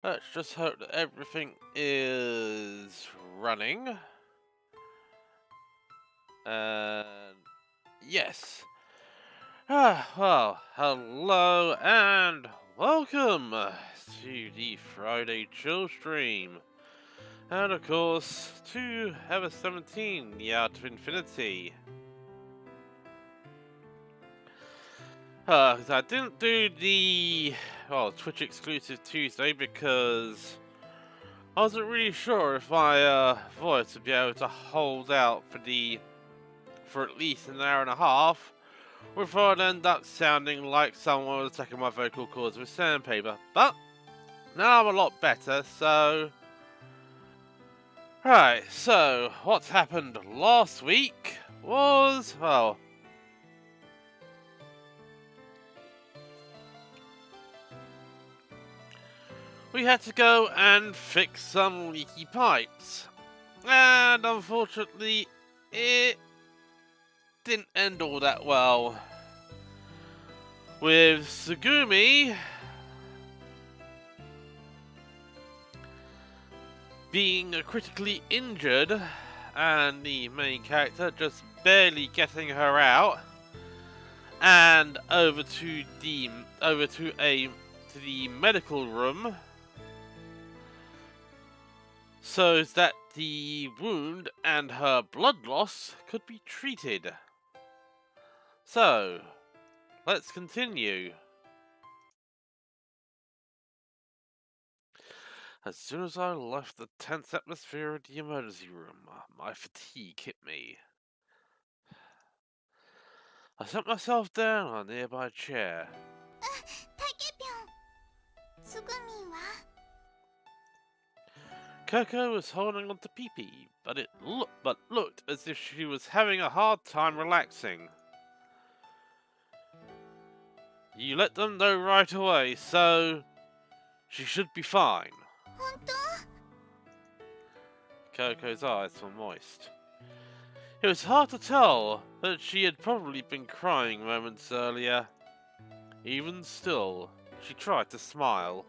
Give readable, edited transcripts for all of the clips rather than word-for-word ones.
Let's just hope that everything is running. And yes. Well, hello and welcome to the Friday Chill Stream. And of course, to Ever 17, the Art of Infinity. 'Cause I didn't do the Twitch exclusive Tuesday because I wasn't really sure if my voice would be able to hold out for at least an hour and a half before I'd end up sounding like someone was attacking my vocal cords with sandpaper. But now I'm a lot better, so right. So what's happened last week was we had to go and fix some leaky pipes. And unfortunately, it didn't end all that well. With Sugumi being critically injured and the main character just barely getting her out and over to the medical room so that the wound and her blood loss could be treated. So, let's continue. As soon as I left the tense atmosphere of the emergency room, my fatigue hit me. I sat myself down on a nearby chair. Coco was holding on to Pee-Pee, but looked as if she was having a hard time relaxing. You let them know right away, so she should be fine. Coco's eyes were moist. It was hard to tell that she had probably been crying moments earlier. Even still, she tried to smile.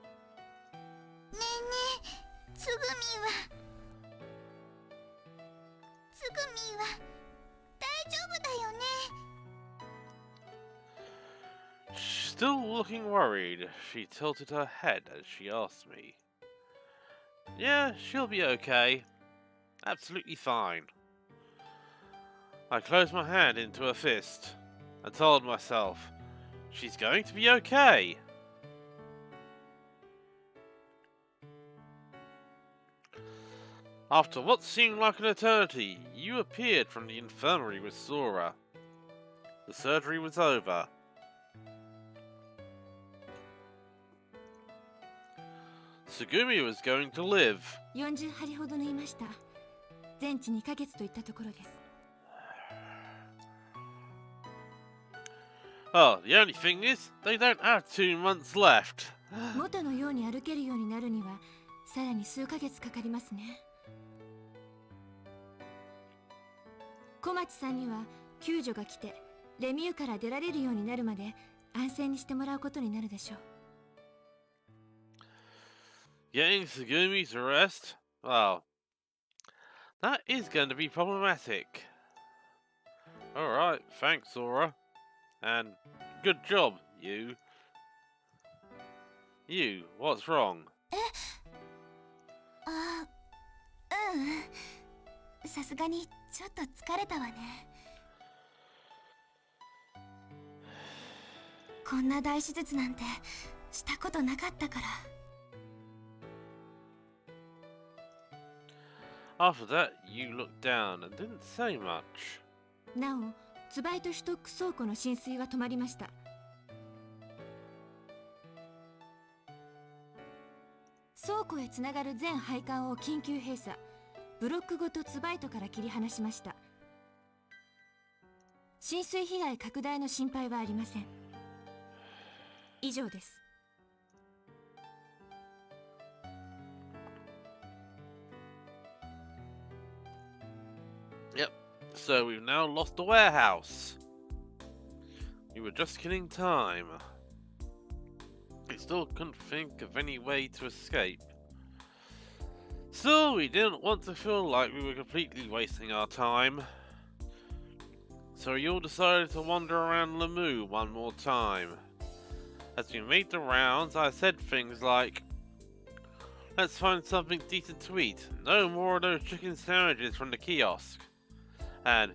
Still looking worried, she tilted her head as she asked me. Yeah, she'll be okay. Absolutely fine. I closed my hand into a fist and told myself, she's going to be okay. After what seemed like an eternity, you appeared from the infirmary with Sora. The surgery was over. Sugumi was going to live. 40針ほど縫いました。全治2ヶ月といったところです。Oh, the only thing is, they don't have 2 months left. 元のように歩けるようになるには、さらに数ヶ月かかりますね。小町さんには救助が来て、レミューから出られるようになるまで安静にしてもらうことになるでしょう。Getting Sugumi to rest? Well, that is going to be problematic. Alright, thanks, Sora. And good job, you. You, what's wrong? さすがにちょっと疲れたわね。こんな大手術なんてしたことなかったから。After that, you looked down and didn't say much. なお、ツバイトシュトック倉庫の浸水は止まりました。倉庫へつながる全配管を緊急閉鎖。ブロックごとツバイトから切り離しました。浸水被害拡大の心配はありません。以上です。Yep, so we've now lost the warehouse. We were just killing time. It's still couldn't think of any way to escape. Still, we didn't want to feel like we were completely wasting our time. So we all decided to wander around Lamu one more time. As we made the rounds, I said things like, "Let's find something decent to eat. No more of those chicken sandwiches from the kiosk." And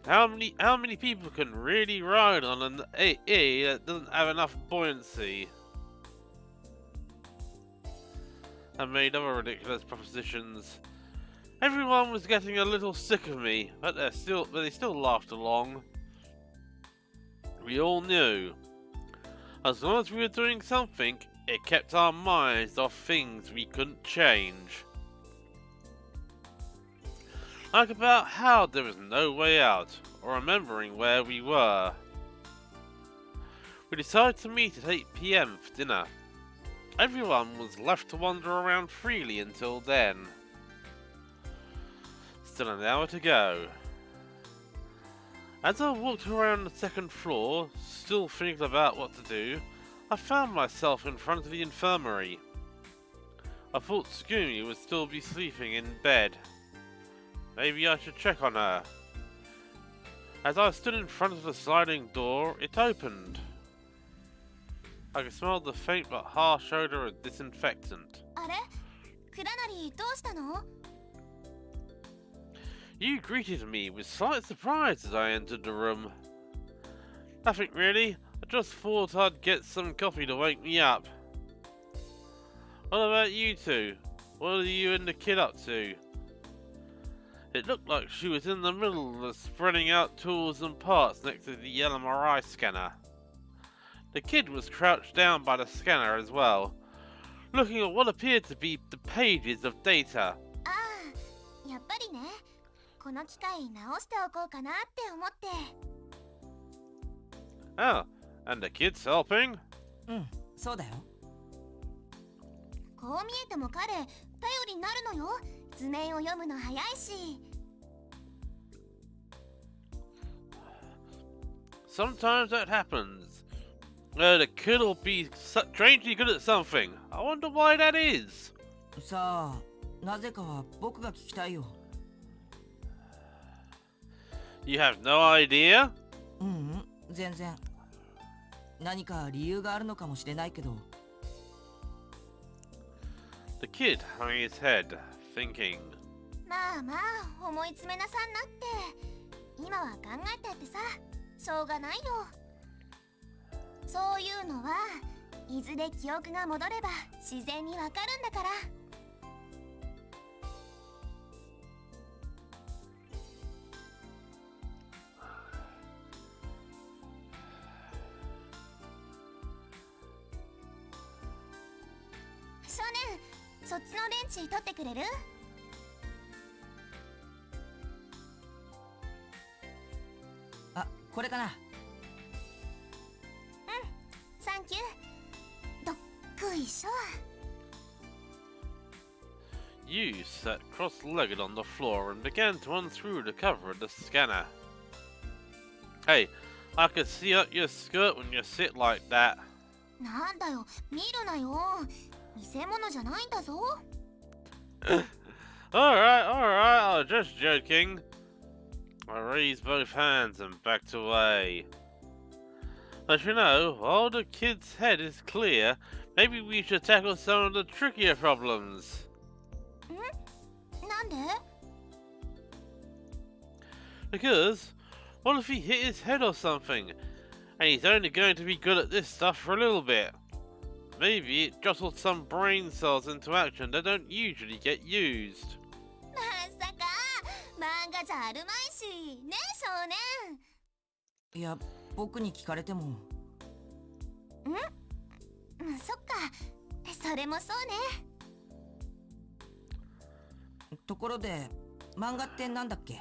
how many people can really ride on an AA that doesn't have enough buoyancy? And made other ridiculous propositions. Everyone was getting a little sick of me, but they still laughed along. We all knew, as long as we were doing something, it kept our minds off things we couldn't change. Like about how there was no way out, or remembering where we were. We decided to meet at 8 PM for dinner. Everyone was left to wander around freely until then. Still an hour to go. As I walked around the second floor, still thinking about what to do, I found myself in front of the infirmary. I thought Scoomy would still be sleeping in bed. Maybe I should check on her. As I stood in front of the sliding door, it opened. I could smell the faint but harsh odor of disinfectant. あれクラナリどうしたの You greeted me with slight surprise as I entered the room. Nothing really. I just thought I'd get some coffee to wake me up. What about you two? What are you and the kid up to? It looked like she was in the middle of spreading out tools and parts next to the LMRI scanner. The kid was crouched down by the scanner as well, looking at what appeared to be the pages of data. ああ、やっぱりね。この機械直しておこうかなって思って。Oh, and the kid's helping? うん、そうだよ。こう見えても彼、頼りになるのよ。図面を読むの早いし。Sometimes that happens. The kid will be strangely good at something. I wonder why that is. さあ、なぜかは僕が聞きたいよ。You have no idea? うん、全然。何か理由があるのかもしれないけど。The kid hung his head, thinking. まあまあ、思い詰めなさんなって。今は考えてってさ、しょうがないよ。そういうのはいずれ記憶が戻れば自然にわかるんだから。少年、そっちの電池取ってくれる？あ、これかな。サンキュー。どっこいしょ。You sat cross-legged on the floor and began to unscrew the cover of the scanner. Hey, I can see up your skirt when you sit like that. なんだよ、見るなよ。偽物じゃないんだぞ。Alright, I was just joking. I raised both hands and backed away. But you know, while the kid's head is clear, maybe we should tackle some of the trickier problems. なんで？ Because, what if he hit his head or something, and he's only going to be good at this stuff for a little bit? Maybe it jostled some brain cells into action that don't usually get used. まさか、漫画じゃあるまいし、ね少年。いや、僕に聞かれても。そっか、それもそうね。ところで、漫画ってなんだっけ？漫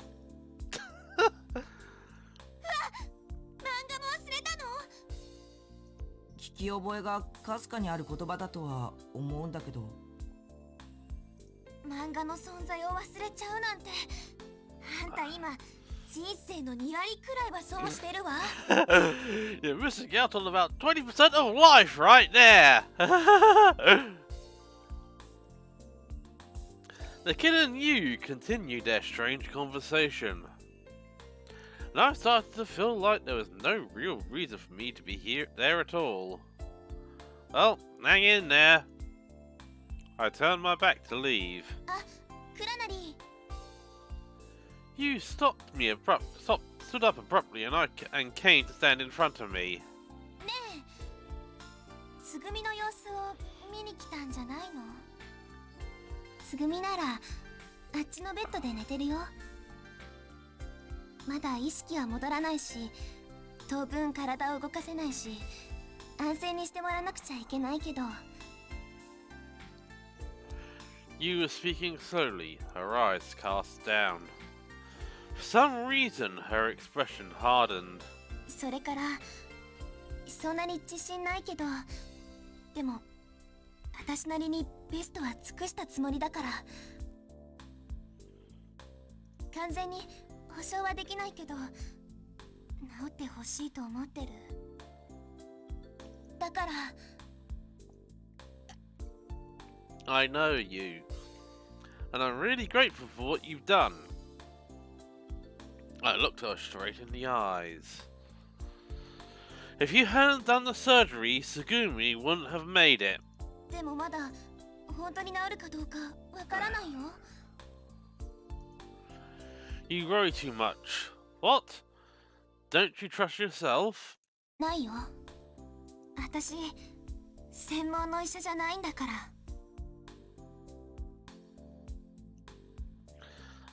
画も忘れたの？聞き覚えがかすかにある言葉だとは思うんだけど。漫画の存在を忘れちゃうなんて、あんた今人生の2割くらいは損してるわ。You're missing out on about 20% of life right there! The kid and you continued their strange conversation. And I started to feel like there was no real reason for me to be there at all. Well, hang in there. I turned my back to leave. クラナリ You stood up abruptly and came to stand in front of me. ねえ、つぐみの様子を見に来たんじゃないの？つぐみならあっちのベッドで寝てるよ。まだ意識は戻らないし、当分体を動かせないし、安静にしてもらわなくちゃいけないけど。You were speaking slowly, her eyes cast down. For some reason, her expression hardened. それからそんなに自信ないけど、でも私なりにベストは尽くしたつもりだから。完全に保証はできないけど、治ってほしいと思ってる。だから。 I know you, and I'm really grateful for what you've done. I looked her straight in the eyes. If you hadn't done the surgery, Sugumi wouldn't have made it. でもまだ本当に治るかどうかわからないよ。You worry too much. What? Don't you trust yourself? ないよ。私、専門の医者じゃないんだから。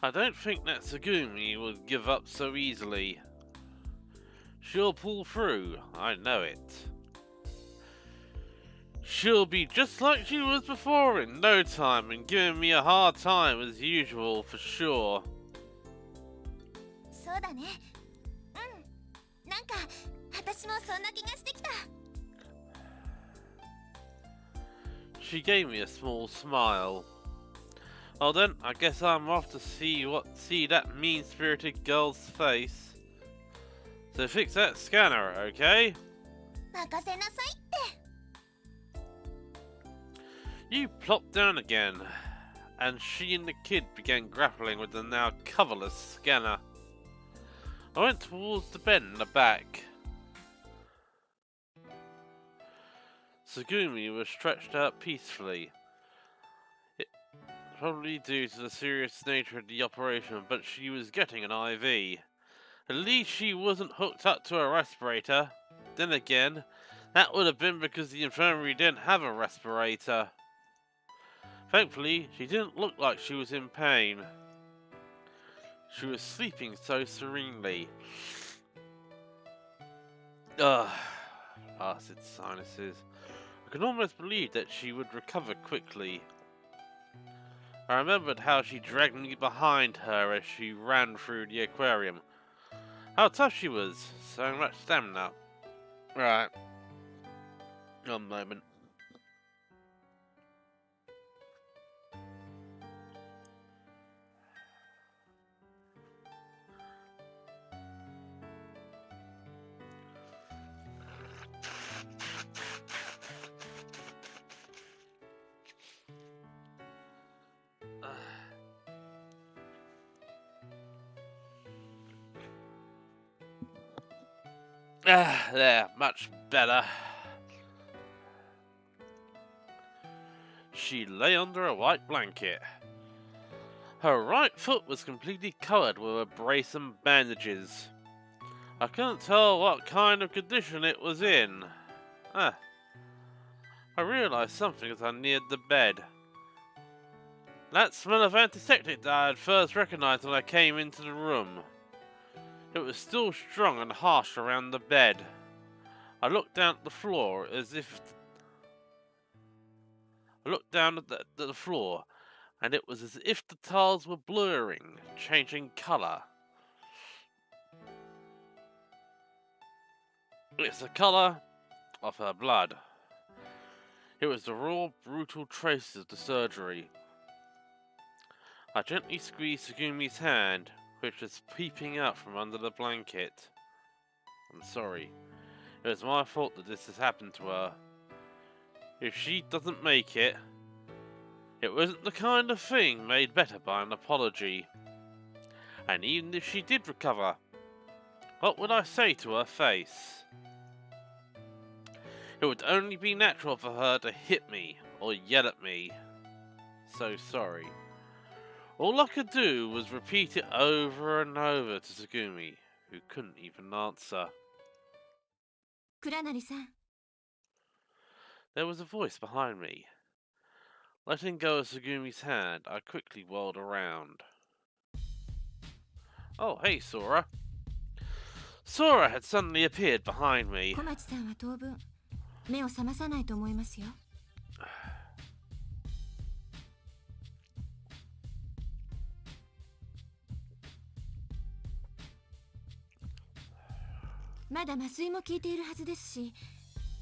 I don't think that Sugumi will give up so easily. She'll pull through, I know it. She'll be just like she was before in no time and giving me a hard time as usual for sure. そうだね。うん。なんか、私もそんな気がしてきた。 She gave me a small smile. Well then, I guess I'm off to see that mean-spirited girl's face. So fix that scanner, okay? 任せなさいって。 You plopped down again, and she and the kid began grappling with the now coverless scanner. I went towards the bed in the back. Sugumi was stretched out peacefully. Probably due to the serious nature of the operation, but she was getting an IV. At least she wasn't hooked up to a respirator. Then again, that would have been because the infirmary didn't have a respirator. Thankfully, she didn't look like she was in pain. She was sleeping so serenely. Blasted sinuses. I could almost believe that she would recover quickly. I remembered how she dragged me behind her as she ran through the aquarium. How tough she was, so much stamina. Right. One moment. There, much better. She lay under a white blanket. Her right foot was completely covered with a brace and bandages. I couldn't tell what kind of condition it was in. I realized something as I neared the bed. That smell of antiseptic that I had first recognized when I came into the room. It was still strong and harsh around the bed. I looked down at the floor as if... I looked down at the floor, and it was as if the tiles were blurring, changing colour. It's the colour of her blood. It was the raw, brutal traces of the surgery. I gently squeezed Sugumi's hand. which is peeping out from under the blanket. I'm sorry. It was my fault that this has happened to her. If she doesn't make it, it wasn't the kind of thing made better by an apology. And even if she did recover, what would I say to her face? It would only be natural for her to hit me or yell at me. So sorry. All I could do was repeat it over and over to Tsugumi, who couldn't even answer. 倉成さん、 There was a voice behind me. Letting go of Tsugumi's hand, I quickly whirled around. Oh, hey, Sora. Sora had suddenly appeared behind me. 小町さんは当分目を覚まさないと思いますよ。まだ麻酔も効いているはずですし、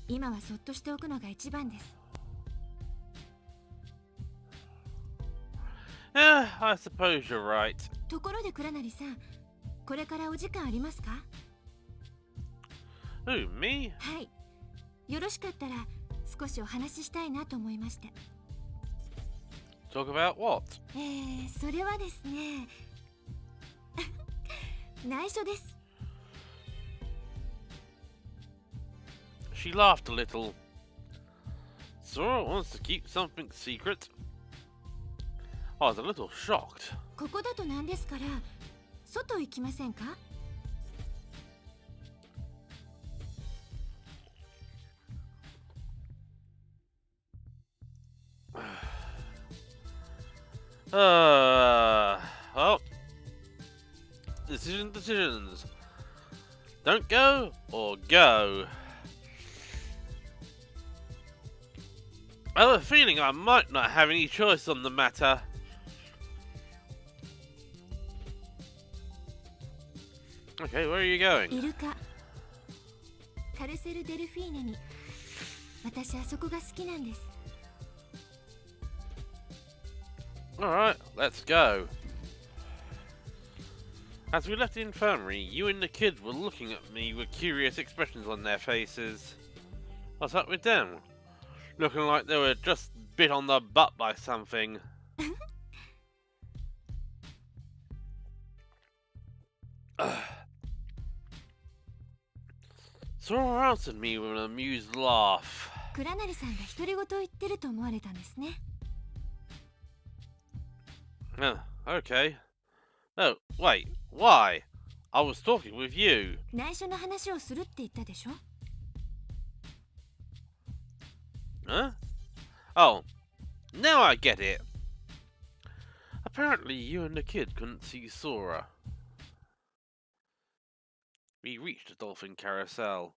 今はそっとしておくのが一番です。I suppose you're right. ところで倉成さん、これからお時間ありますか？ Who, me? はい。よろしかったら少しお話ししたいなと思いまして。 Talk about what? それはですね、内緒です。 She laughed a little. Sora wants to keep something secret? I was a little shocked. ここだとなんですから、外行きませんか？ Well, decisions. Don't go or go. I have a feeling I might not have any choice on the matter. Okay, where are you going? イルカ、カルセル・デルフィーネに。私あそこが好きなんです。 Alright, let's go. As we left the infirmary, you and the kid were looking at me with curious expressions on their faces. What's up with them? Looking like they were just bit on the butt by something. Sora answered me with an amused laugh. 倉成さんが独り言を言ってると思われたんですね。 Okay. Oh, wait, why? I was talking with you. 内緒の話をするって言ったでしょ？ Huh? Oh, now I get it. Apparently you and the kid couldn't see Sora. We reached the dolphin carousel.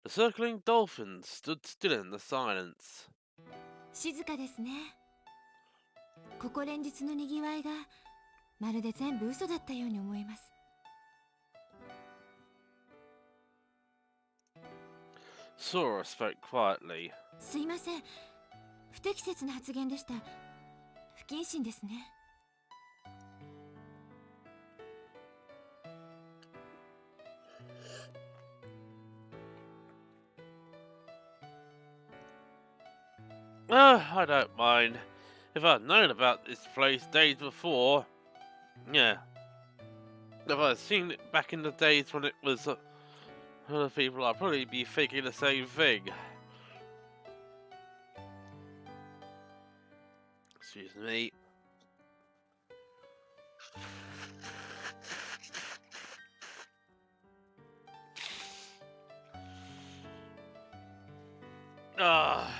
The circling dolphins stood still in the silence. 静かですね。ここ連日のにぎわいがまるで全部嘘だったように思います。 Sora spoke quietly. すいません。不適切な発言でした。不謹慎ですね。 I don't mind. If I'd known about this place days before, yeah. If I'd seen it back in the days when it was other people, I'd probably be thinking the same thing. Excuse me. Ah.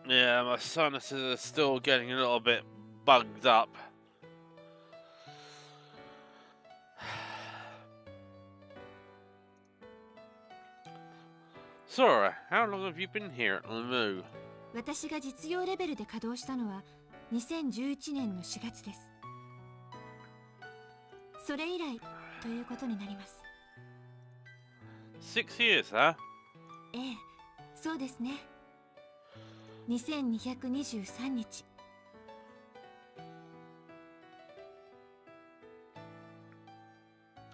Yeah, my sinuses are still getting a little bit bugged up. Sora, how long have you been here at Lamu? 私が実用レベルで稼働したのは2011年の4月です。それ以来ということになります。 6 years, huh? ええ、そうですね。2223日。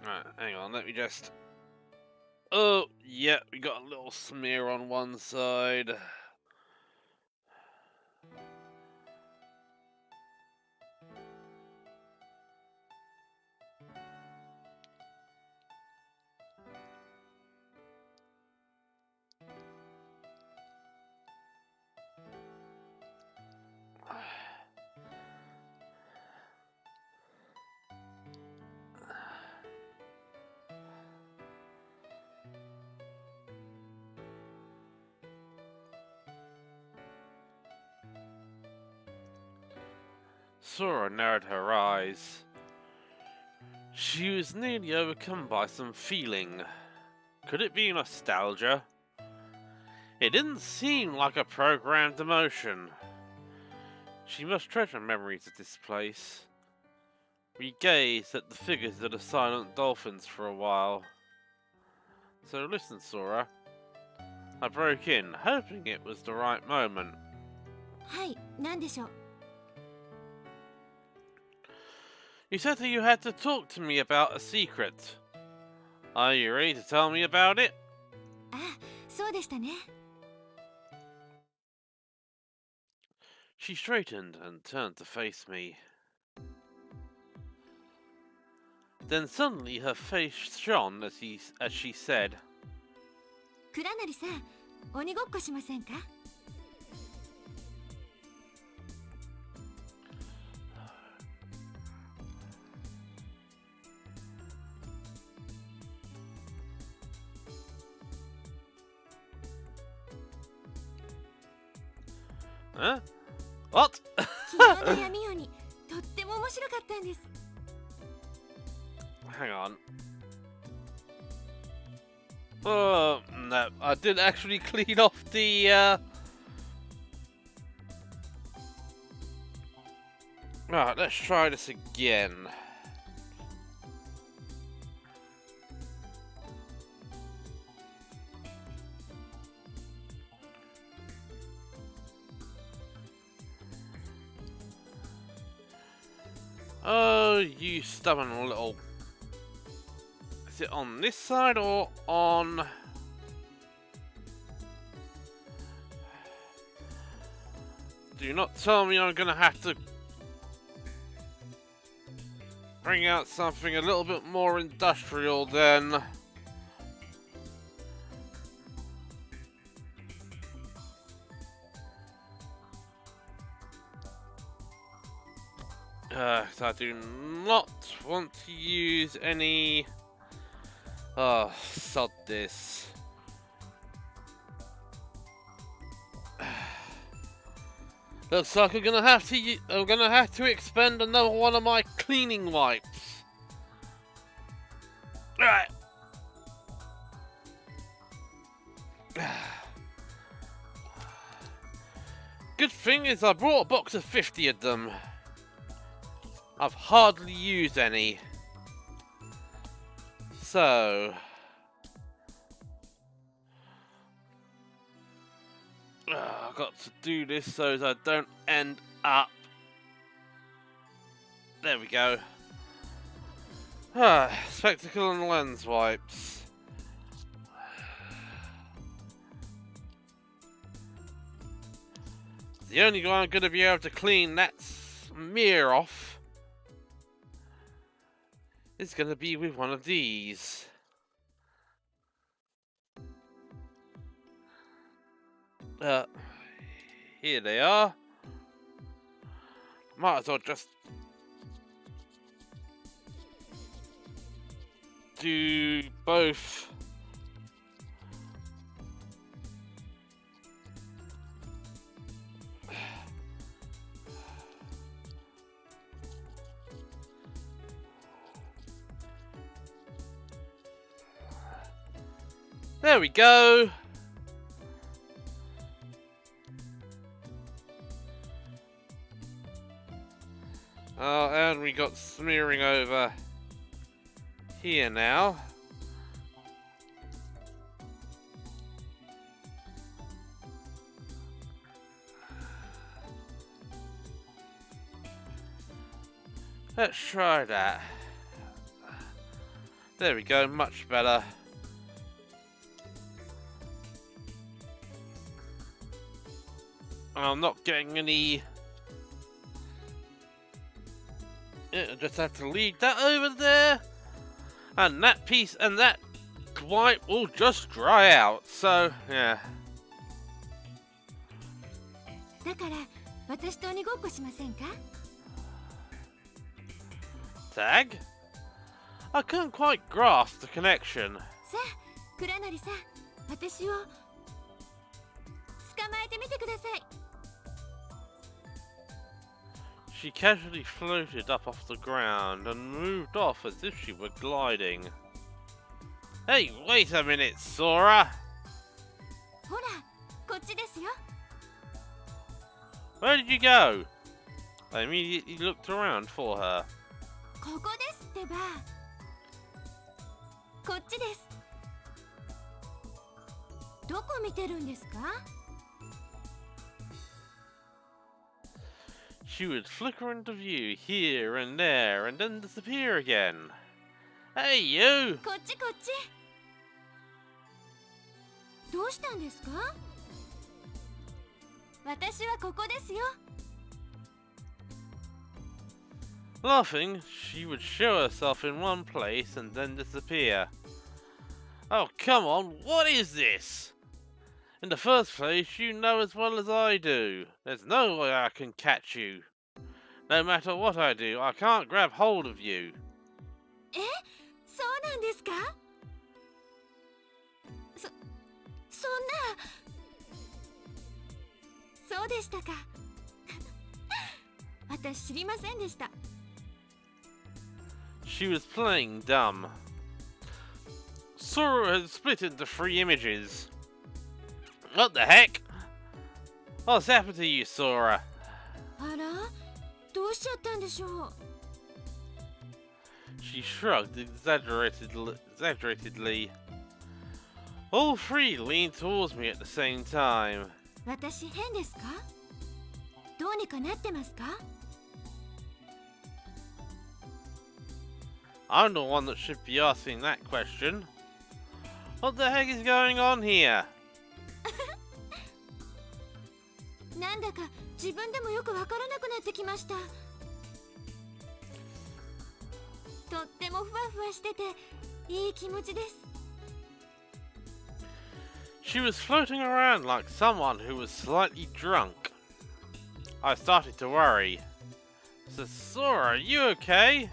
Alright, hang on, let me just... Oh, yeah, we got a little smear on one side. Sora narrowed her eyes. She was nearly overcome by some feeling. Could it be nostalgia? It didn't seem like a programmed emotion. She must treasure memories of this place. We gazed at the figures of the silent dolphins for a while. So listen, Sora. I broke in, hoping it was the right moment. はい、何でしょう。 You said that you had to talk to me about a secret. Are you ready to tell me about it? あ、そうでしたね。 She straightened and turned to face me. Then suddenly her face shone as she said, 倉成さん、鬼ごっこしませんか？ Huh? What? 昨日の闇夜にとっても面白かったんです。 Hang on. Oh, no, I did actually clean off the, Right, let's try this again. Oh, you stubborn little... Is it on this side or on... Do not tell me I'm gonna have to bring out something a little bit more industrial then. So I do not want to use any... Oh, sod this. Looks like I'm gonna have to expend another one of my cleaning wipes. Right. Good thing is I brought a box of 50 of them. I've hardly used any. So... I've got to do this so that I don't end up... There we go. Spectacle and lens wipes. The only one I'm going to be able to clean that smear off is going to be with one of these. Here they are. Might as well just do both. There we go. Oh, and we got smearing over here now. Let's try that. There we go, much better. I'm not getting any... Yeah, I just have to leave that over there. And that piece and that white will just dry out. So, yeah. だから私と鬼ごっこしませんか? Tag? I couldn't quite grasp the connection. さあ、倉成さん、私を捕まえてみてください。 She casually floated up off the ground and moved off as if she were gliding. Hey, wait a minute, Sora! ほら、こっちですよ。 Where did you go? I immediately looked around for her. ここですってば。こっちです。どこ見てるんですか? She would flicker into view here and there and then disappear again. Hey, you! こっちこっち。どうしたんですか? 私はここですよ。 Laughing, she would show herself in one place and then disappear. Oh, come on, what is this? In the first place, you know as well as I do. There's no way I can catch you. No matter what I do, I can't grab hold of you. え、そうなんですか? そんな。そうでしたか。私知りませんでした。 She was playing dumb. Sora had split into 3 images. What the heck? What's happened to you, Sora? あら、どうしちゃったんでしょう。 She shrugged exaggeratedly. All 3 leaned towards me at the same time. 私変ですか? どうにかなってますか? I'm the one that should be asking that question. What the heck is going on here? なんだか自分でもよくわからなくなってきました。とってもふわふわしてていい気持ちです。 She was floating around like someone who was slightly drunk. I started to worry. So, Sora, are you okay?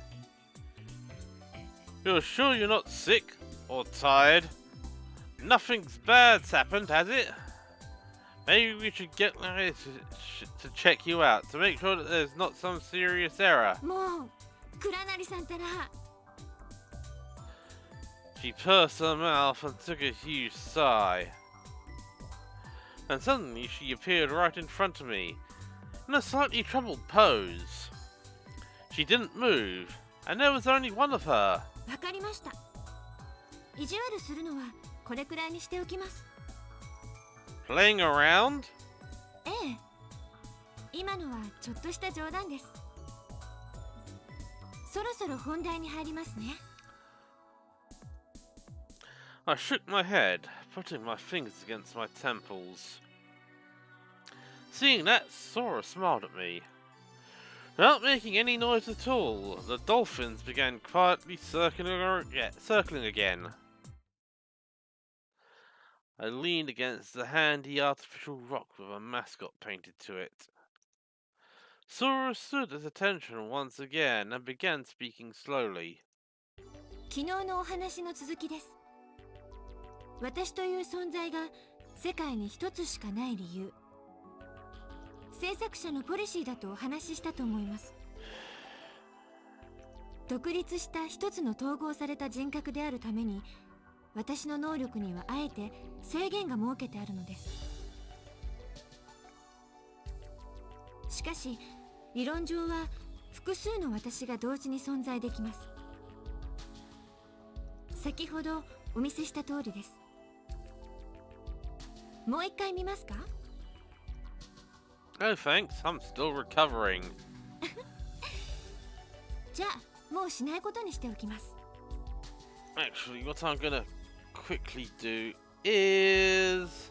You're sure you're not sick or tired? Nothing's bad's happened, has it? Maybe we should get Larry to check you out to make sure that there's not some serious error. もう、倉成さんたら。 She pursed her mouth and took a huge sigh. And suddenly she appeared right in front of me, in a slightly troubled pose. She didn't move, and there was only one of her. わかりました。意地悪するのはこれくらいにしておきます。 Playing around? ええ。今のはちょっとした冗談です。そろそろ本題に入りますね。 I shook my head, putting my fingers against my temples. Seeing that, Sora smiled at me. Without making any noise at all, the dolphins began quietly circling again. I leaned against the handy artificial rock with a mascot painted to it. Sora stood at attention once again and began speaking slowly. 昨日のお話の続きです。私という存在が世界に一つしかない理由。制作者のポリシーだとお話ししたと思います。独立した一つの統合された人格であるために、私の能力にはあえて制限が設けてあるのです。しかし、理論上は複数の私が同時に存在できます。先ほどお見せした通りです。もう一回見ますか? No thanks, I'm still recovering. じゃあもうしないことにしておきます。 Actually, what I'm gonna quickly do is...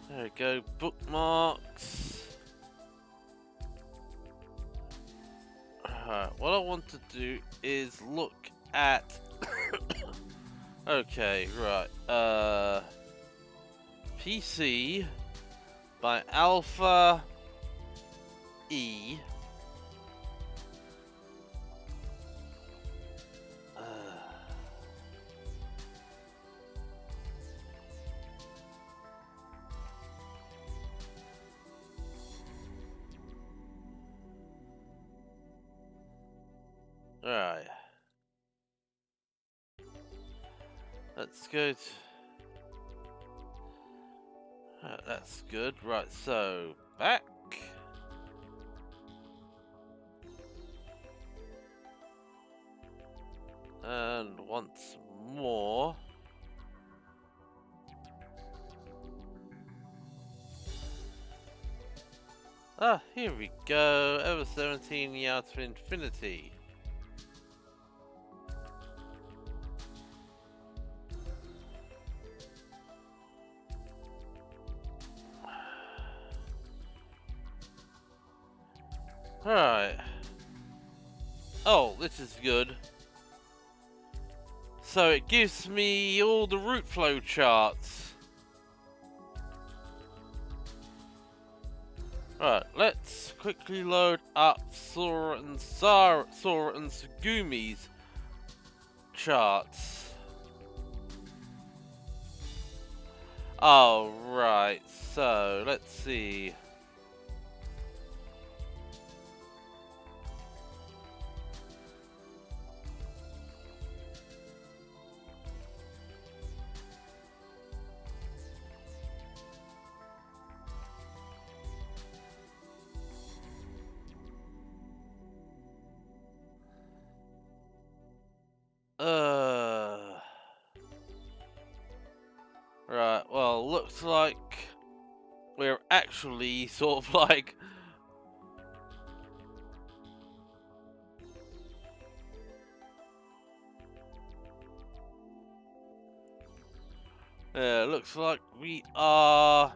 There we go, bookmarks. What I want to do is look at... Okay, right, PC by Alpha E. Alright. Let's go to... that's good. Right, so back. And once more. Ah, here we go. Over 17 yards for infinity. Alright. Oh, this is good. So it gives me all the route flow charts. Right, let's quickly load up Sora and Sugumi's charts. Oh, right, so let's see. Right, well, looks like we're actually sort of like... Yeah, looks like we are...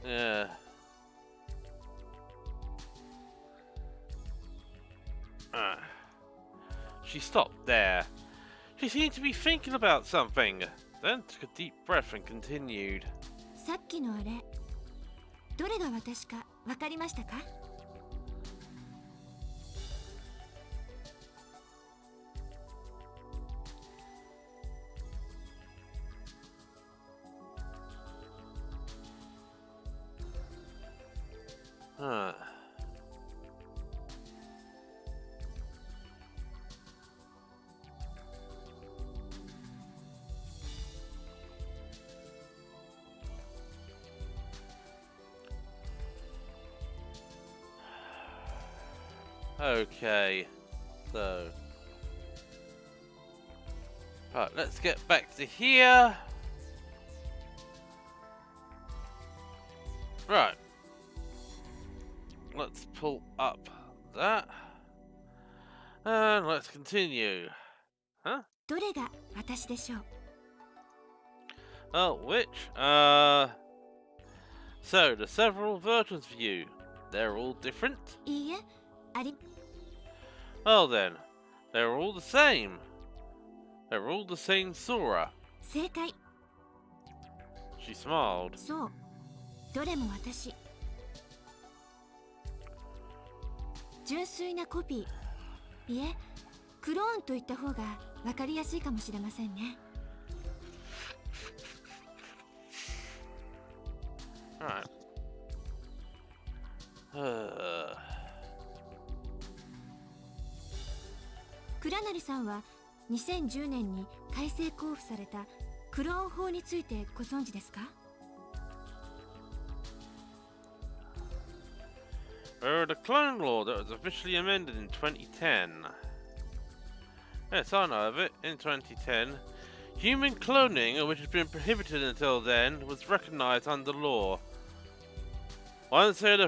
Yeah. She stopped there. She seemed to be thinking about something, then took a deep breath and continued. さっきのあれ、どれが私かわかりましたか？ Huh. Okay, so right, let's get back to here. Right, let's pull up that and let's continue. Huh? どれが私でしょう？ Oh, which? So the several versions of you, they're all different? いいえ、あり。 Well then, they're all the same. They're all the same Sora. 正解。 She smiled. そう。どれも私。純粋なコピー。いえ、クローンと言った方がわかりやすいかもしれませんね。 Alright. 倉成さんは2010年に改正交付されたクローン法についてご存知ですか？ The clone law that was officially amended in 2010. Yes, I know of it. In 2010, human cloning, which had been prohibited until then, was recognized under law. Once they had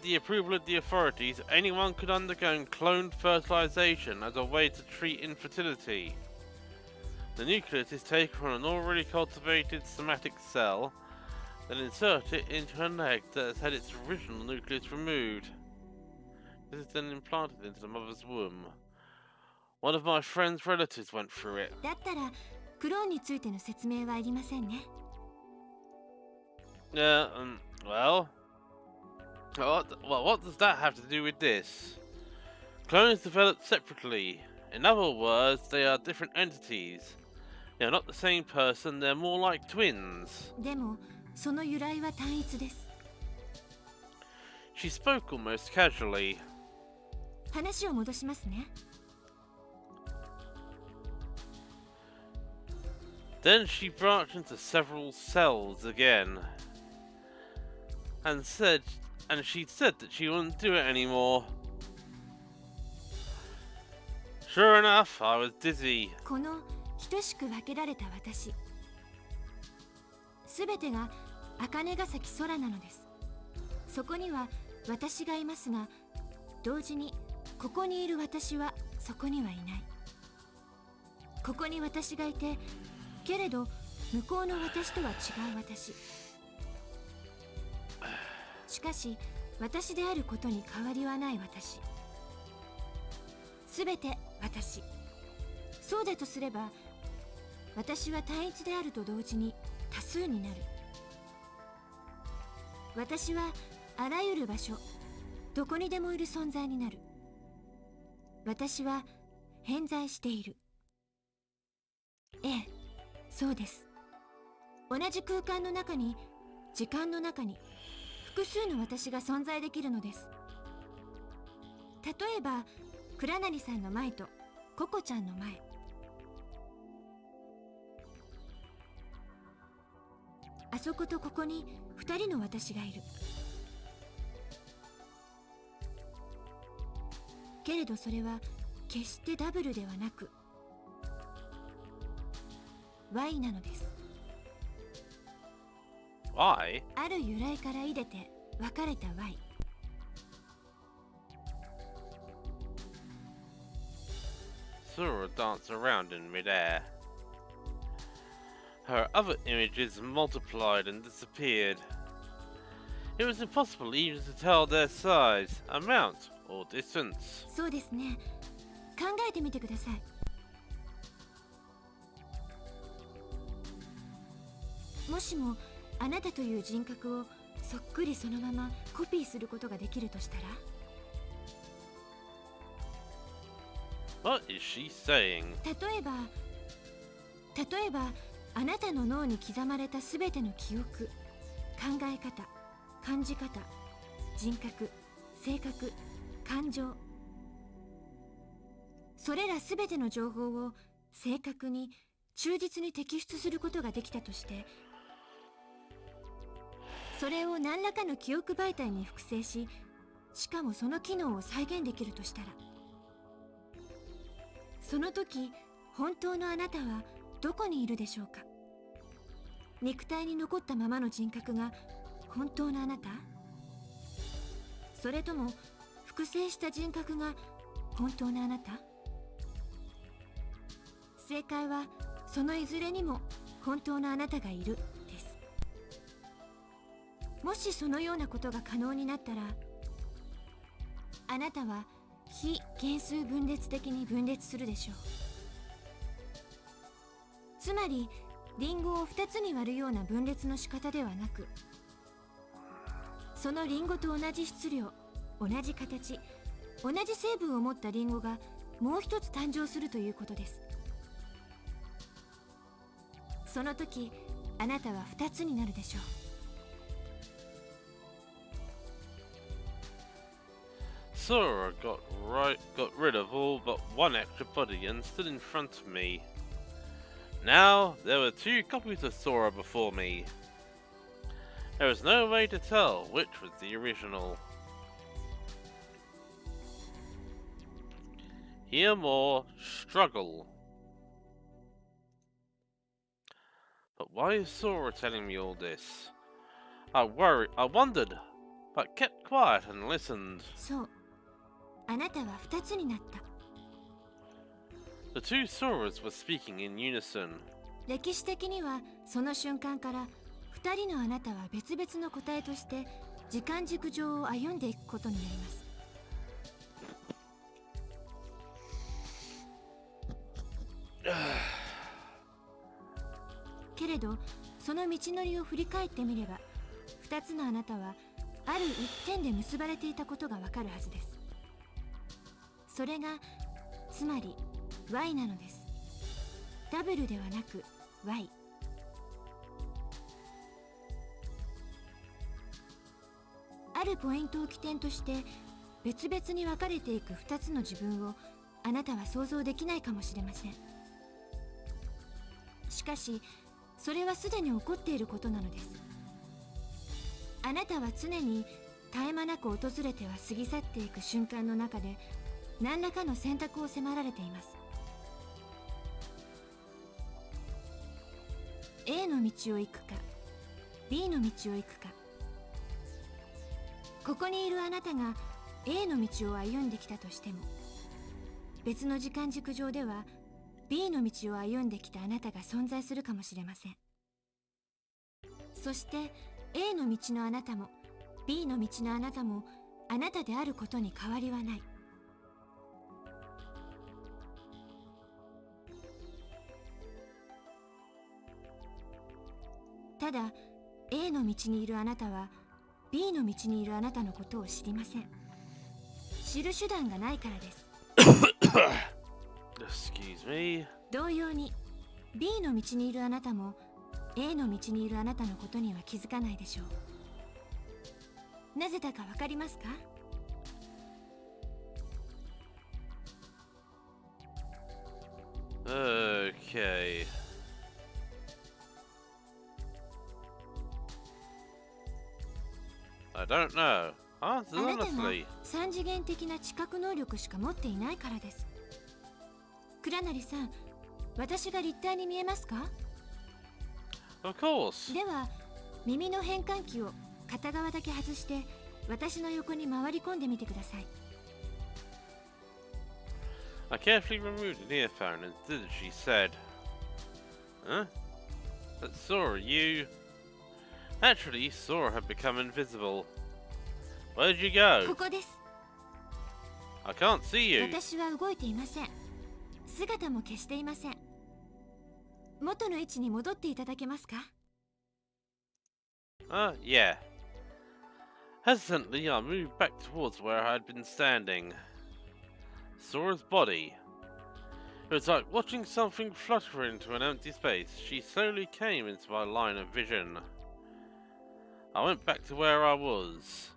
the approval of the authorities, anyone could undergo cloned fertilization as a way to treat infertility. The nucleus is taken from an already cultivated somatic cell, then inserted into an egg that has had its original nucleus removed. This is then implanted into the mother's womb. One of my friend's relatives went through it. だったらクローンについての説明はいりませんね。Well, what does that have to do with this? Clones developed separately. In other words, they are different entities. They're not the same person, they're more like twins. でもその由来は単一です。 She spoke almost casually. 話を戻しますね。 Then she branched into several cells again. And she said that she wouldn't do it anymore. Sure enough, I was dizzy. この等しく分けられた私、すべてが茜ヶ崎空なのです。そこには私がいますが、同時にここにいる私はそこにはいない。ここに私がいて、けれど向こうの私とは違う私。しかし私であることに変わりはない私。すべて私。そうだとすれば、私は単一であると同時に多数になる。私はあらゆる場所、どこにでもいる存在になる。私は偏在している。ええ、そうです。同じ空間の中に、時間の中に複数の私が存在できるのです。例えば倉成さんの前とココちゃんの前、あそことここに2人の私がいる。けれどそれは決してダブルではなく Y なのです。 Why? ある由来からいでて分かれた Y。 Sora danced around in midair. Her other images multiplied and disappeared. It was impossible even to tell their size, amount, or distance. そうですね。考えてみてください。もしもあなたという人格をそっくりそのままコピーすることができるとしたら、 What is she saying? 例えばあなたの脳に刻まれたすべての記憶、考え方、感じ方、人格、性格、感情、それらすべての情報を正確に忠実に摘出することができたとして、それを何らかの記憶媒体に複製し、しかもその機能を再現できるとしたら、その時本当のあなたはどこにいるでしょうか。肉体に残ったままの人格が本当のあなた？それとも複製した人格が本当のあなた？正解はそのいずれにも本当のあなたがいるです。もしそのようなことが可能になったら、あなたは非原数分裂的に分裂するでしょう。つまりリンゴを2つに割るような分裂の仕方ではなく、そのリンゴと同じ質量、同じ形、同じ成分を持ったリンゴがもう一つ誕生するということです。その時あなたは2つになるでしょう。Sora got rid of all but one extra body and stood in front of me. Now there were two copies of Sora before me. There was no way to tell which was the original. Hear more struggle. But why is Sora telling me all this? I wondered, but kept quiet and listened. そう、あなたは2つになった。 The two Soras were speaking in unison. 歴史的にはその瞬間から2人のあなたは別々の個体として時間軸上を歩んでいくことになります。けれどその道のりを振り返ってみれば2つのあなたはある一点で結ばれていたことがわかるはずです。それがつまり Y なのです。ダブルではなく Y。 あるポイントを起点として別々に分かれていく2つの自分をあなたは想像できないかもしれません。しかしそれはすでに起こっていることなのです。あなたは常に絶え間なく訪れては過ぎ去っていく瞬間の中で何らかの選択を迫られています。 A の道を行くか B の道を行くか。ここにいるあなたが A の道を歩んできたとしても別の時間軸上では B の道を歩んできたあなたが存在するかもしれません。そして A の道のあなたも B の道のあなたもあなたであることに変わりはない。ただ A の道にいるあなたは B の道にいるあなたのことを知りません。知る手段がないからです。Excuse me. 同様に B の道にいるあなたも A の道にいるあなたのことには気づかないでしょう。なぜだかわかりますか？ Okay. I don't know. あ Answer なたが honestly. 三次元的な知覚能力しか持っていないからです。倉成さん、私が立体に見えますか？ Of course. では耳の変換器を片側だけ外して私の横に回り込んでみてください。 I carefully removed an earphone and did as she said. Huh? That's Sora, you... Naturally, Sora had become invisible. Where'd you こ go? こです。 I can't see you. 私は動いていません。姿も消していません。元の位置に戻っていただけますか？ Yeah. Hesitantly, I moved back towards where I had been standing. Sora's body. It was like watching something flutter into an empty space. She slowly came into my line of vision. I went back to where I was.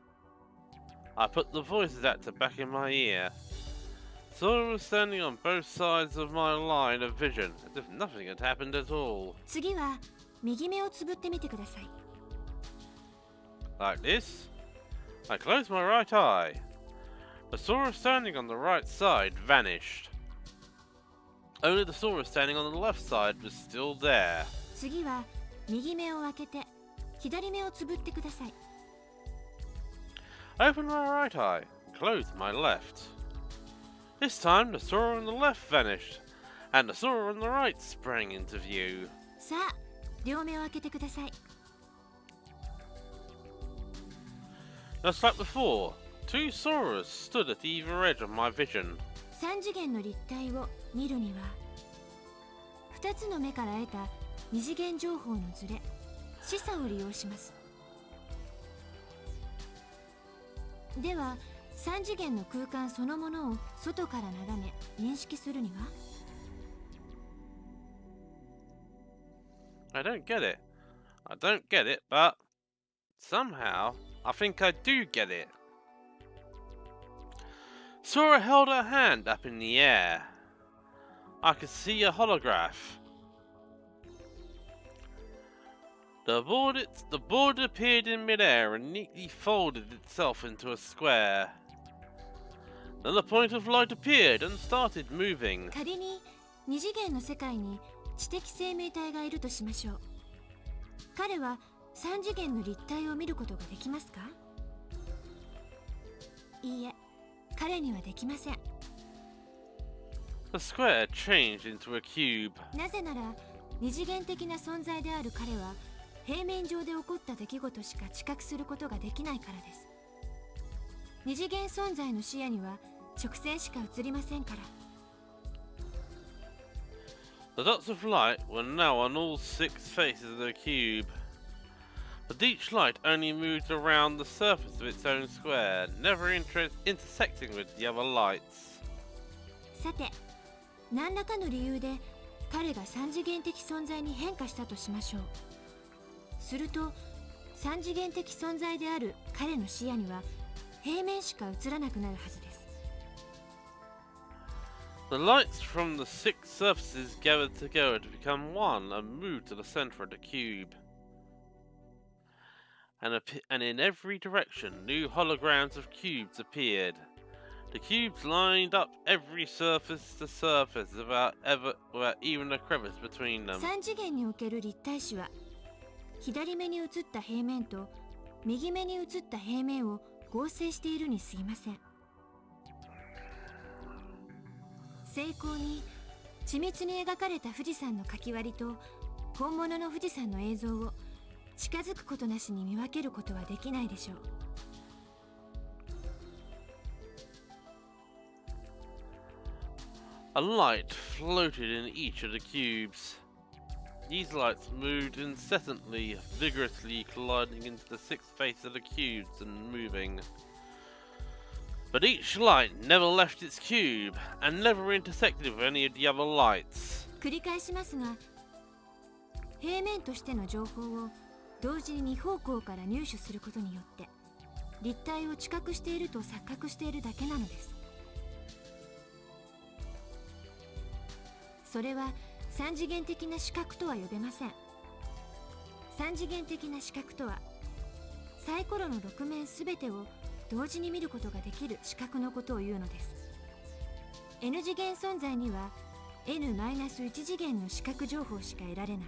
I put the voices actor back in my ear. Sora was standing on both sides of my line of vision, as if nothing had happened at all. 次は右目をつぶってみてください。 Like this. I closed my right eye. The Sora standing on the right side vanished. Only the Sora standing on the left side was still there. 次は右目を開けて左目をつぶってください。 I opened my right eye, closed my left. This time the Sora on the left vanished, and the Sora on the right sprang into view. さあ、両目を開けてください。 Just like before, two Soras stood at either edge of my vision. 3次元の立体を見るには2つの目から得た2次元情報のズレ、視差を利用します。では3次元の空間そのものを外から眺め認識するには？ I don't get it. I don't get it, but somehow I think I do get it. Sora held her hand up in the air. I could see a holograph. The board appeared in midair and neatly folded itself into a square. Then a point of light appeared and started moving. 仮に2次元の世界に知的生命体がいるとしましょう。彼は3次元の立体を見ることができますか？いいえ、彼にはできません。The square changed into a cube. なぜなら二次元的な存在である彼は平面上で起こった出来事しか知覚することができないからです。二次元存在の視野には直線しか映りませんから。The dots of light were now on all 6 faces of the cube, but each light only moved around the surface of its own square, never intersecting with the other lights. さて、何らかの理由で彼が三次元的存在に変化したとしましょう。すると三次元的存在である彼の視野には平面しか映らなくなるはずです。The lights from the 6 surfaces gathered together to become one and moved to the center of the cube. And in every direction, new holograms of cubes appeared. The cubes lined up every surface to surface without even a crevice between them. 三次元における立体視は左目に映った平面と右目に映った平面を合成しているに過ぎません。精巧に緻密に描かれた富士山の描き割りと本物の富士山の映像を近づくことなしに見分けることはできないでしょう。A light floated in each of the cubes. These lights moved incessantly, vigorously colliding into the 6 faces of the cubes and moving. But each light never left its cube and never intersected with any of the other lights. 繰り返しますが、平面としての情報を同時に2方向から入手することによって立体を知覚していると錯覚しているだけなのです。それは三次元的な視覚とは呼べません。三次元的な視覚とはサイコロの6面すべてを同時に見ることができる視覚のことを言うのです。 N 次元存在には N-1 次元の視覚情報しか得られない。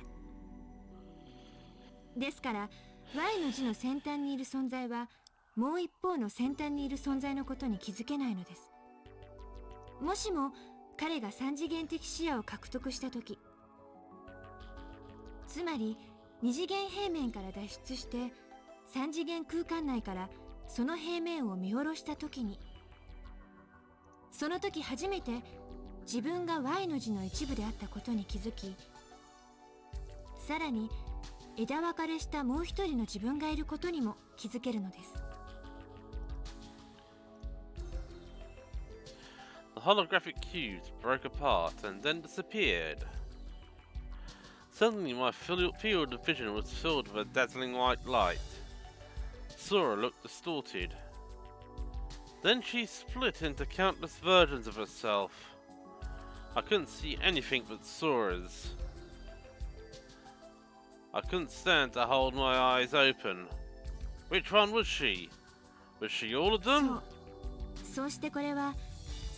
ですから Y の字の先端にいる存在はもう一方の先端にいる存在のことに気づけないのです。もしも彼が三次元的視野を獲得したとき、つまり二次元平面から脱出して三次元空間内からその平面を見下ろしたときに、その時初めて自分が Y の字の一部であったことに気づき、さらに枝分かれしたもう一人の自分がいることにも気づけるのです。The holographic cubes broke apart and then disappeared. Suddenly my field of vision was filled with a dazzling white light. Sora looked distorted. Then she split into countless versions of herself. I couldn't see anything but Sora's. I couldn't stand to hold my eyes open. Which one was she? Was she all of them? そうしてこれは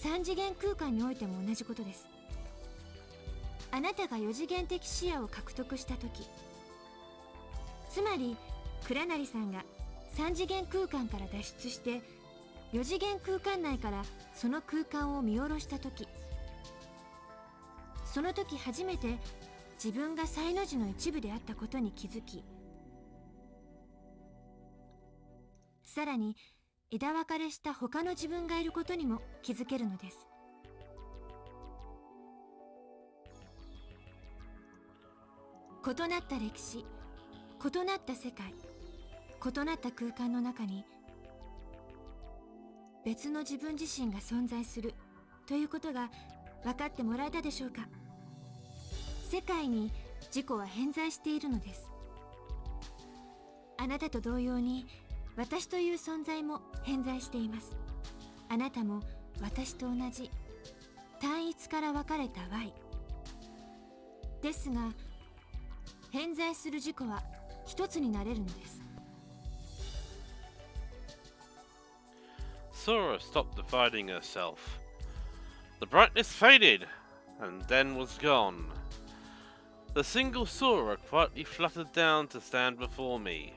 三次元空間においても同じことです。あなたが4次元的視野を獲得したとき、つまり倉成さんが3次元空間から脱出して4次元空間内からその空間を見下ろしたとき、その時初めて自分がサイの字の一部であったことに気づき、さらに枝分かれした他の自分がいることにも気づけるのです。異なった歴史、異なった世界、異なった空間の中に別の自分自身が存在するということが分かってもらえたでしょうか。世界に自己は偏在しているのです。あなたと同様に私という存在も偏在しています。あなたも私と同じ単一から分かれた Y ですが、偏在する自己は一つになれるのです。Sora stopped dividing herself. The brightness faded, and then was gone. The single Sora quietly fluttered down to stand before me.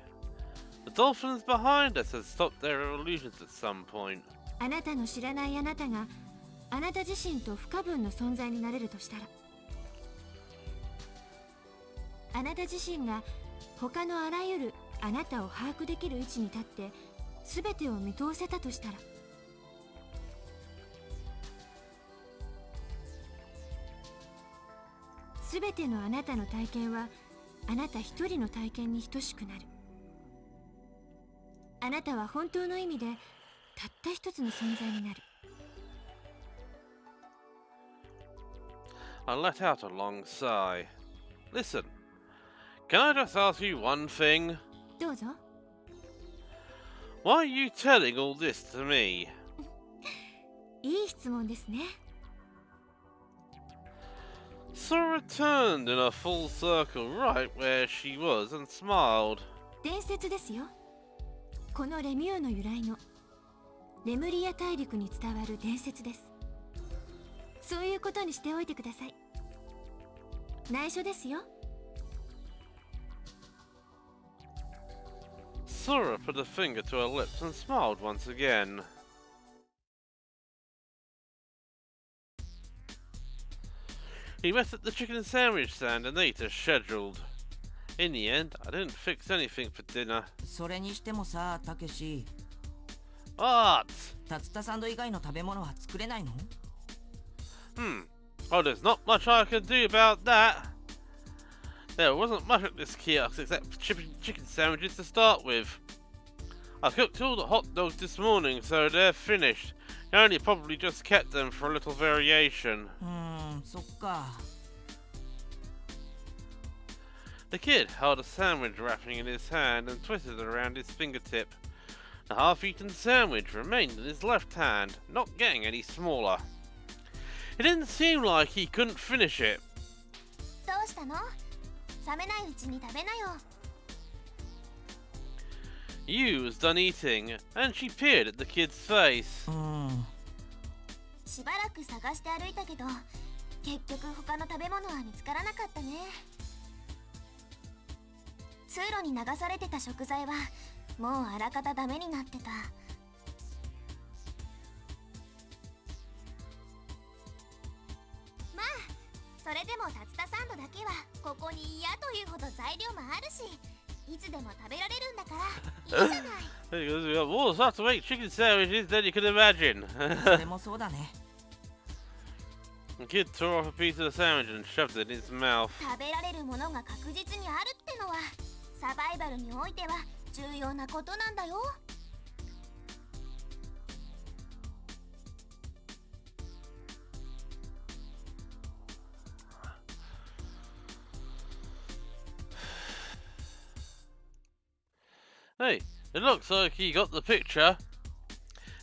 The dolphins behind us had stopped their revolutions at some point. あなたの知らないあなたがあなた自身と不可分の存在になれるとしたら、あなた自身が他のあらゆるあなたを把握できる位置に立って全てを見通せたとしたら、全てのあなたの体験はあなた一人の体験に等しくなる。あなたは本当の意味でたった一つの存在になる。I let out a long sigh. Listen, can I just ask you one thing? どうぞ。 Why are you telling all this to me? いい質問ですね。Sora turned in a full circle right where she was and smiled. 伝説ですよ。このレミューの由来のレムリア大陸に伝わる伝説です。そういうことにしておいてください。内緒ですよ。 Sora put a finger to her lips and smiled once again. He met at the chicken sandwich stand and ate as scheduled. In the end, I didn't fix anything for dinner. それにしてもさ、たけし、 What? 竜田サンド以外の食べ物は作れないの？ Well, there's not much I can do about that. There wasn't much at this kiosk except for chicken sandwiches to start with. I cooked all the hot dogs this morning, so they're finished. I only probably just kept them for a little variation. そっか。 The kid held a sandwich wrapping in his hand and twisted it around his fingertip. The half-eaten sandwich remained in his left hand, not getting any smaller. It didn't seem like he couldn't finish it. どうしたの？冷めないうちに食べなよ。 Yu was done eating, and she peered at the kid's face. しばらく探して歩いたけど、結局他の食べ物は見つからなかったね。通路に流されてた食材はもうあらかたダメになってた。まあそれでも竜田サンドだけはここに嫌というほど材料もあるし、いつでも食べられるんだからいいじゃない。Because we have more stuff to make chicken sandwiches than you can imagine. それもそうだね。 The kid tore off a piece of the sandwich and shoved it in his mouth. 食べられるものが確実にあるってのはサバイバルにおいては重要なことなんだよ。Hey, it looks like he got the picture.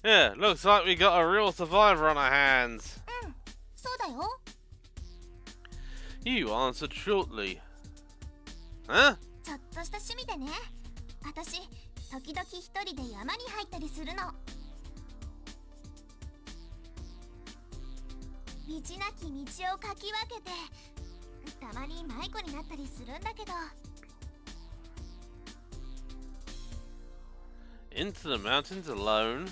Yeah, looks like we got a real survivor on our hands. そうだよ。 You answered shortly. Huh? ちょっとした趣味でね。私、時々一人で山に入ったりするの。道なき道をかき分けて、たまに迷子になったりするんだけど。 Into the mountains alone?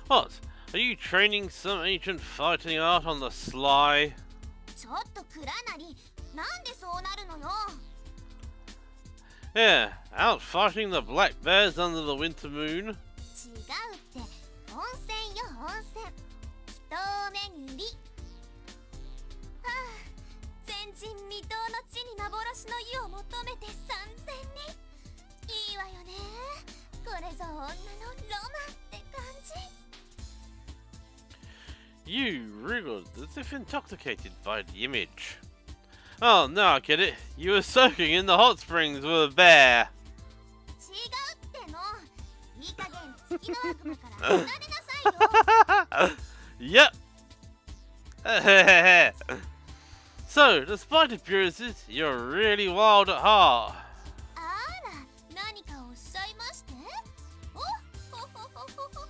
What? Are you training some ancient fighting art on the sly? ちょっと蔵なり、なんでそうなるのよ。 Yeah, out fighting the black bears under the winter moon? 違うって、温泉よ温泉。人巡り。はあ、前人未到の地に幻の湯を求めて3000人。いいわよね。これぞ女のロマンって感じ。 You wriggled as if intoxicated by the image. Oh, now I get it. You were soaking in the hot springs with a bear. 違うっての。いい加減月の悪魔から離れなさいよ。Yep. So, despite appearances, you're really wild at heart. あら、何かおっしゃいまして。おほほほほほ。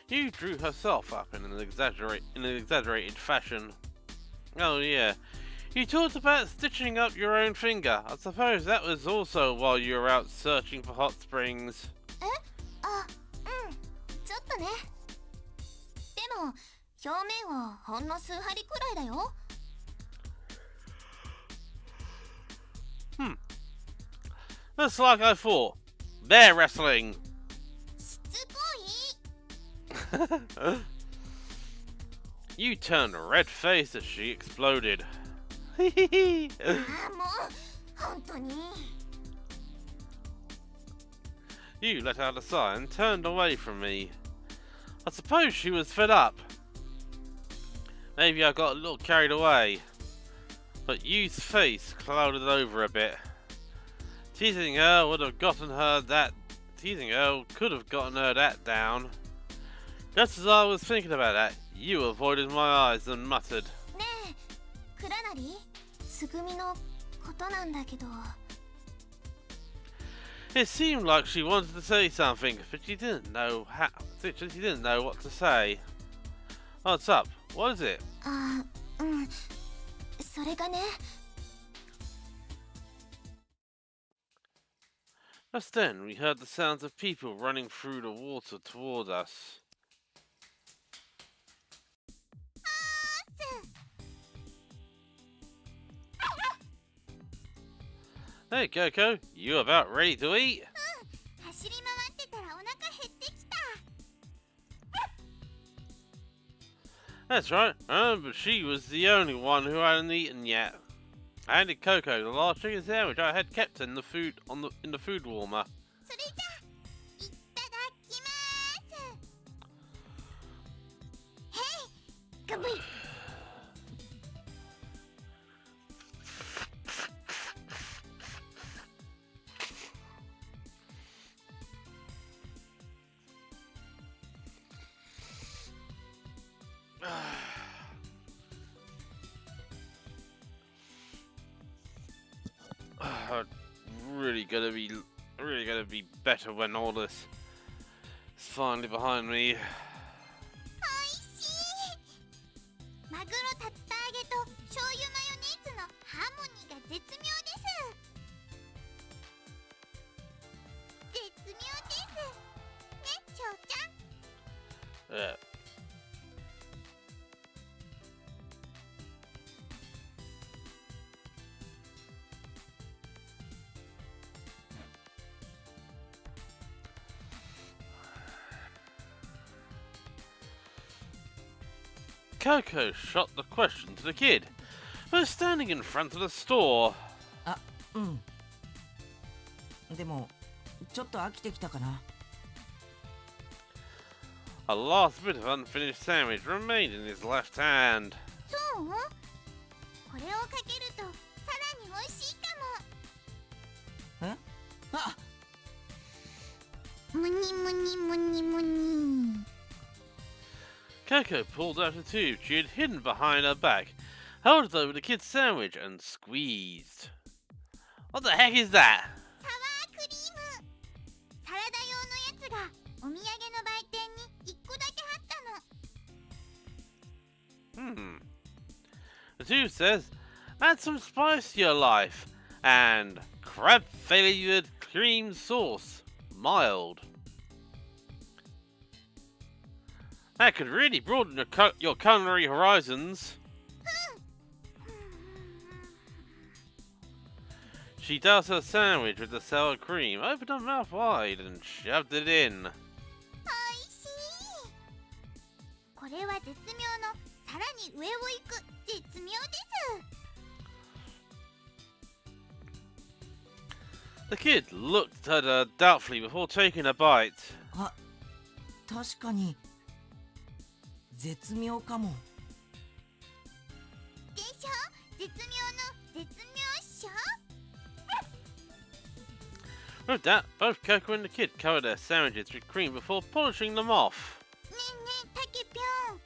You drew herself up in an exaggerated fashion. Oh yeah. You talked about stitching up your own finger. I suppose that was also while you were out searching for hot springs. えあ、うん、ちょっとね。でも、表面はほんの数針くらいだよ。That's like I thought. Bear wrestling. しつこい。You turned red-faced as she exploded. ああ、もう、本当に。You let out a sigh and turned away from me. I suppose she was fed up. Maybe I got a little carried away. But Yu's face clouded over a bit. Teasing her could have gotten her that down. Just as I was thinking about that, you avoided my eyes and muttered. ねえ、クラナリ、つぐみのことなんだけど。It seemed like she wanted to say something, but she didn't know what to say. What's up? What is it? ああ、うん、それがね。Just then, we heard the sounds of people running through the water toward us. Hey, Coco, you about ready to eat? 走り回ってたらお腹減ってきた。That's right. I remember she was the only one who hadn't eaten yet. I handed Coco the last chicken sandwich I had kept in the food warmer. それじゃ、いただきます。へい、ガブイ。Really gonna be better when all this is finally behind me. おいしい。マグロ竜田揚げと醤油マヨネーズのハーモニーが絶妙です。絶妙です。ね、翔ちゃん。Coco shot the question to the kid, who was standing in front of the store. あ、うん。でも、ちょっと飽きてきたかな。A last bit of unfinished sandwich remained in his left hand. そう？これをかけるとさらに美味しいかも。え？あ！むにむにむにむに。Coco pulled out a tube she had hidden behind her back, held it over the kid's sandwich, and squeezed. What the heck is that? サワークリーム。サラダ用のやつがお土産の売店に1個だけあったの。The tube says, add some spice to your life, and crab-flavored cream sauce, mild. That could really broaden your culinary horizons. She doused her sandwich with the sour cream, opened her mouth wide, and shoved it in. おいしい。これは絶妙のさらに上を行く絶妙です。The kid looked at her doubtfully before taking a bite. あ、確かに絶妙かも。でしょ？絶妙の絶妙っしょ？ With that, both Coco and the kid covered their sandwiches with cream before polishing them off. ねえねえ、たけぴょん。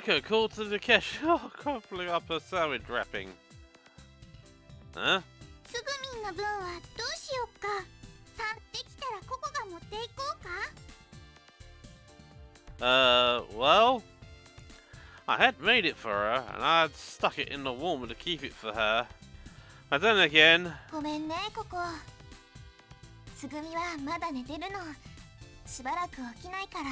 Coco called to the cashier, crumpling up her sandwich wrapping. Huh? つぐみんの分はどうしよっか。さ、できたらここが持っていこうか。Well, I had made it for her, and I had stuck it in the warmer to keep it for her. But then again, ごめんねココ。つぐみはまだ寝てるの。しばらく起きないから。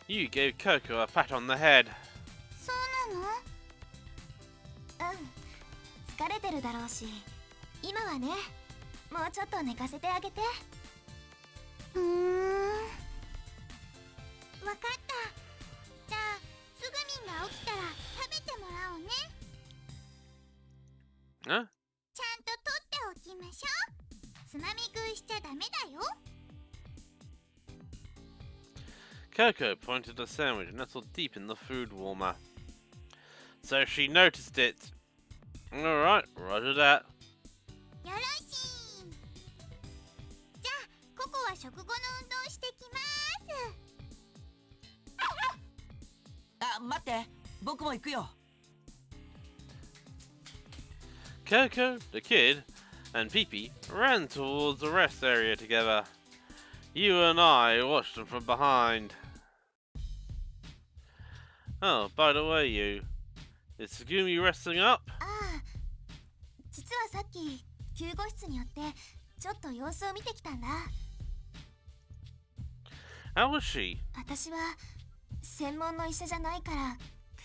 you gave Coco a pat on the head. そうなの？うん。疲れてるだろうし、今はね、もうちょっと寝かせてあげて。わかった。じゃあすぐみんが起きたら食べてもらおうね。 Huh? ちゃんと取っておきましょう。つまみ食いしちゃダメだよ。 Coco pointed a sandwich nestled deep in the food warmer. So she noticed it. Alright, roger that. よろしい。じゃあココは食後の運動してきます。あ、待って、僕も行くよ。Coco, the kid, and Peepee ran towards the rest area together. You and I watched them from behind. Oh, by the way, you. Is Tsugumi resting up? ああ、実はさっき救護室によってちょっと様子を見てきたんだ。 How was she? 私は専門の医者じゃないから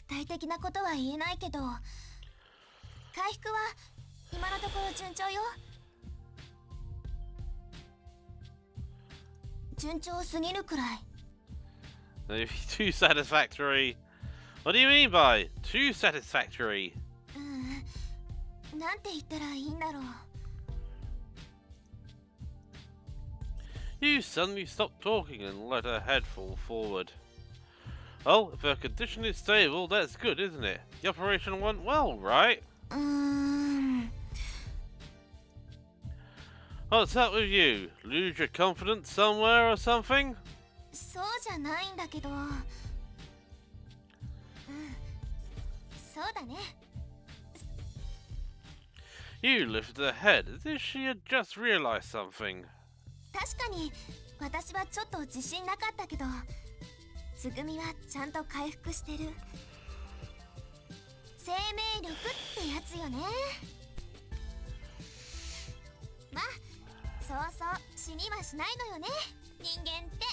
具体的なことは言えないけど、回復は今のところ順調よ。順調すぎるくらい。 Maybe too satisfactory. What do you mean by too satisfactory? なんて言ったらいいんだろう。 You suddenly stopped talking and let her head fall forward. Well, if her condition is stable, that's good, isn't it? The operation went well, right? What's up with you? Lose your confidence somewhere or something? そうじゃないんだけど。そうだね。 You lifted her head as if she had just realized something. 確かに私はちょっと自信なかったけど、つぐみはちゃんと回復してる。生命力ってやつよね。まあ、そうそう死にはしないのよね、人間って。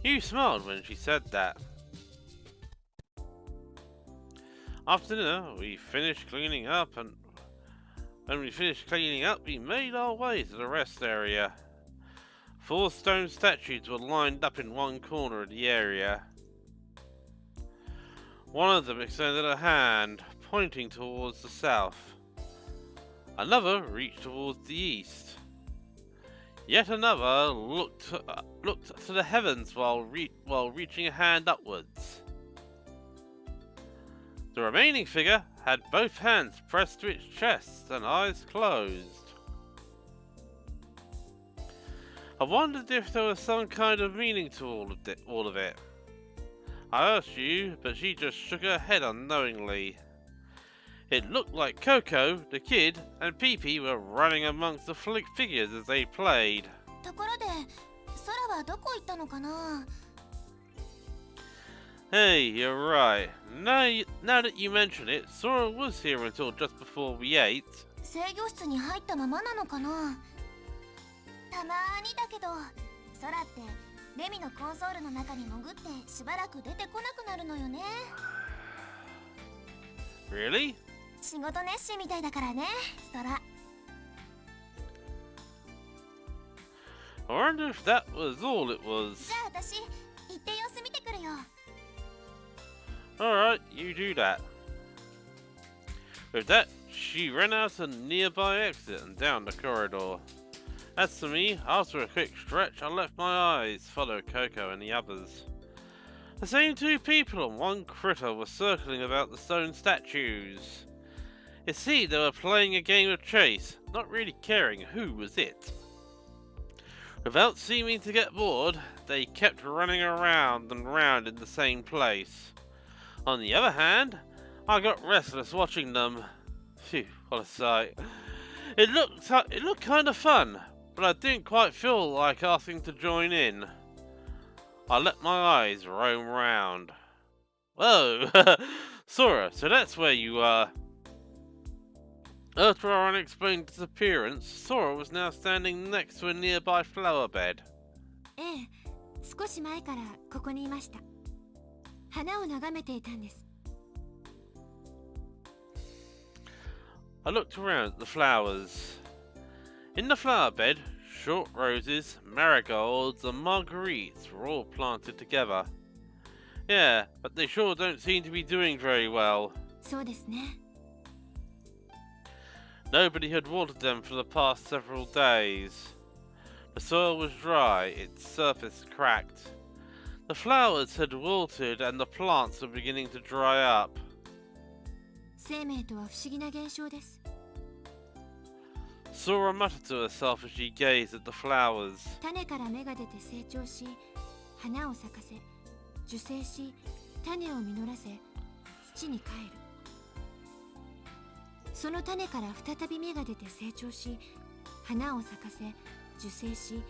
You smiled when she said that. After dinner, we finished cleaning up, and when we finished cleaning up, we made our way to the rest area. 4 stone statues were lined up in one corner of the area. One of them extended a hand, pointing towards the south. Another reached towards the east. Yet another looked to the heavens while reaching a hand upwards. The remaining figure had both hands pressed to its chest and eyes closed. I wondered if there was some kind of meaning to all of it. I asked you, but she just shook her head unknowingly. It looked like Coco, the kid, and Peepee were running amongst the figures as they played. ところで、空はどこ行ったのかな？ Hey, you're right. Now that you mention it, Sora was here until just before we ate. 制御室に入ったままなのかな？たまーにだけど、空ってレミのコンソールの中に潜ってしばらく出てこなくなるのよね。 Really? 仕事熱心みたいだからね、空。 I wonder if that was all it was. じゃあ私、行って様子見てくるよ。 Alright, you do that. With that, she ran out a nearby exit and down the corridor. As for me, after a quick stretch, I let my eyes follow Coco and the others. The same 2 people and 1 critter were circling about the stone statues. It seemed they were playing a game of chase, not really caring who was it. Without seeming to get bored, they kept running around and round in the same place. On the other hand, I got restless watching them. Phew, what a sight. It looked kind of fun, but I didn't quite feel like asking to join in. I let my eyes roam round. Whoa! Sora, so that's where you are. After our unexplained disappearance, Sora was now standing next to a nearby flower bed. ええ、少し前からここにいました。花を眺めていたんです。I looked around at the flowers. In the flower bed, short roses, marigolds, and marguerites were all planted together. Yeah, but they sure don't seem to be doing very well. そうですね。Nobody had watered them for the past several days. The soil was dry, its surface cracked. The flowers had wilted and the plants were beginning to dry up. 生命とは不思議な現象です。 Sora muttered to herself as she gazed at the flowers. 種から芽が出て成長し、花を咲かせ、受精し、種を実らせ、土に帰る。その種から再び芽が出て成長し、花を咲かせ、受精し、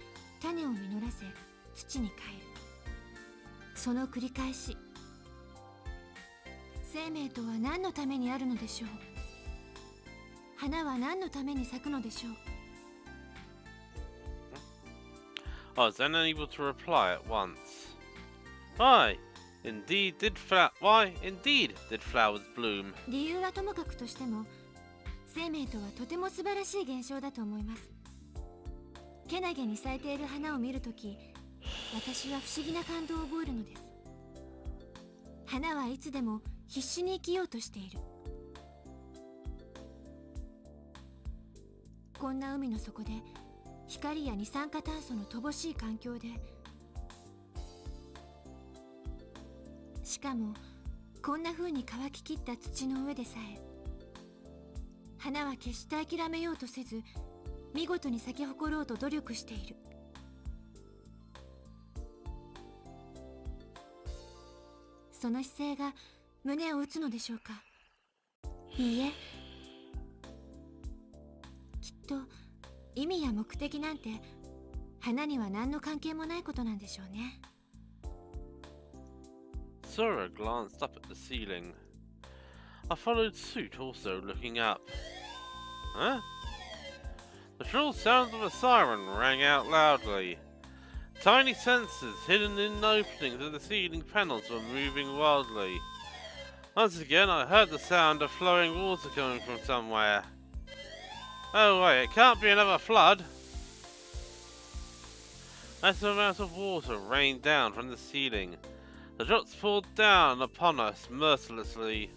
種を実らせ、土に帰る。その繰り返し。生命とは何のためにあるのでしょう。花は何のために咲くのでしょう。 I was unable to reply at once. Why indeed did flowers bloom? 理由はともかくとしても、生命とはとても素晴らしい現象だと思います。けなげに咲いている花を見るとき、私は不思議な感動を覚えるのです。花はいつでも必死に生きようとしている。こんな海の底で光や二酸化炭素の乏しい環境で、しかもこんな風に乾ききった土の上でさえ、花は決して諦めようとせず、見事に咲き誇ろうと努力している。その姿勢が胸を打つのでしょうか。いいえ、きっと意味や目的なんて花には何の関係もないことなんでしょうね。 Sora glanced up at the ceiling. I followed suit, also looking up. Huh? The shrill sound of a siren rang out loudly. Tiny sensors hidden in openings of the ceiling panels were moving wildly. Once again I heard the sound of flowing water coming from somewhere. Oh wait, it can't be another flood. Massive amounts of water rained down from the ceiling. The drops poured down upon us mercilessly.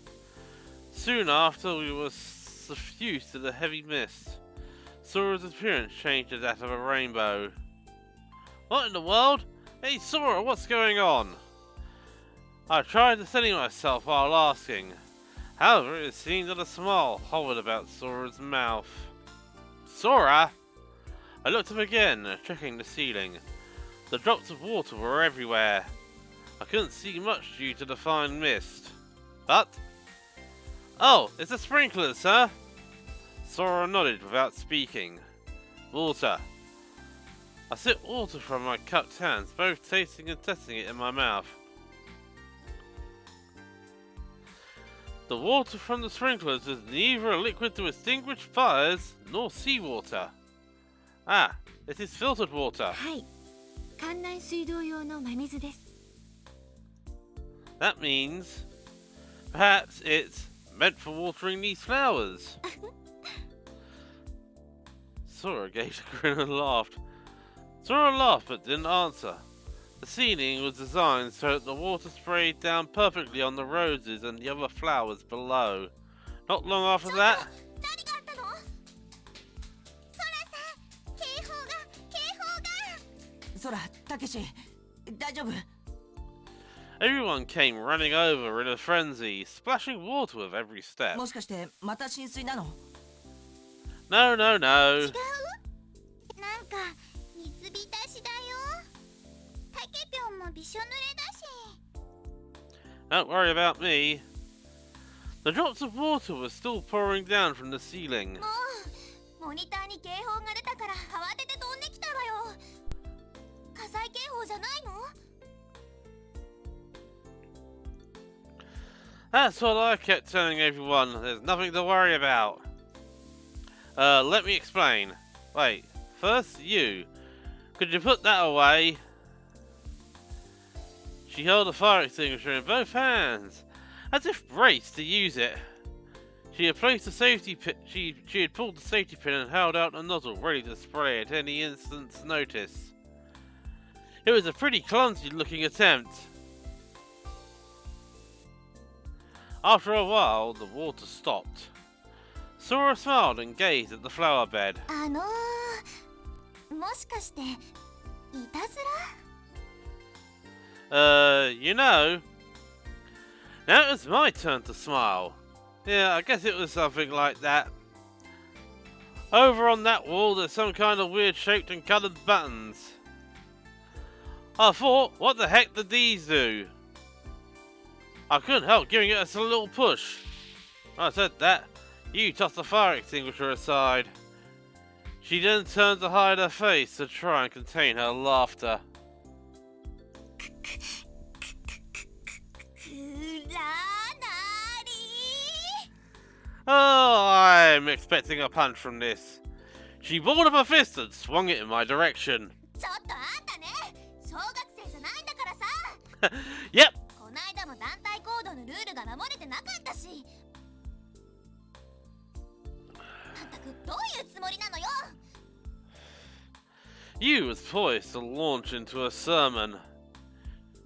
Soon after we were suffused in a heavy mist. Sora's appearance changed to that of a rainbow. What in the world? Hey Sora, what's going on? I tried to steady myself while asking. However, it seemed that a smile hovered about Sora's mouth. Sora! I looked up again, checking the ceiling. The drops of water were everywhere. I couldn't see much due to the fine mist. But... Oh, it's the sprinklers, sir! Sora nodded without speaking. Water. I sipped water from my cupped hands, both tasting and testing it in my mouth. The water from the sprinklers is neither a liquid to extinguish fires nor seawater. Ah, it is filtered water. はい、館内水道用の真水です。 That means perhaps it's meant for watering these flowers. Sora gave a grin and laughed. Sora laughed but didn't answer. The ceiling was designed so that the water sprayed down perfectly on the roses and the other flowers below. Not long after that... Sora, Takeshi, 大丈夫? Everyone came running over in a frenzy, splashing water with every step. もしかしてまた浸水なの? No, no, no. 違う？なんか水浸しだよ。タケピョンもびしょ濡れだし。Don't worry about me. The drops of water were still pouring down from the ceiling. もうモニターに警報が出たから慌てて飛んできたわよ。火災警報じゃないの？ That's what I kept telling everyone. There's nothing to worry about. Let me explain. Wait, first you. Could you put that away? She held a fire extinguisher in both hands, as if braced to use it. She had placed the safety pin. She had pulled the safety pin and held out a nozzle ready to spray at any instant's notice. It was a pretty clumsy-looking attempt. After a while, the water stopped. Sora smiled and gazed at the flower bed. もしかしていたず You know. Now it was my turn to smile. Yeah, I guess it was something like that. Over on that wall, there's some kind of weird shaped and coloured buttons. I thought, what the heck did these do? I couldn't help giving it a little push. I said that. You tossed the fire extinguisher aside. She then turned to hide her face to try and contain her laughter. くらなり Oh, I'm expecting a punch from this. She balled up her fist and swung it in my direction. ちょっとあんたね小学生じゃないんだからさ Yep. こないだも団体行動のルールが守れてなかったしまったくどういうつもりなのよ You was poised to launch into a sermon.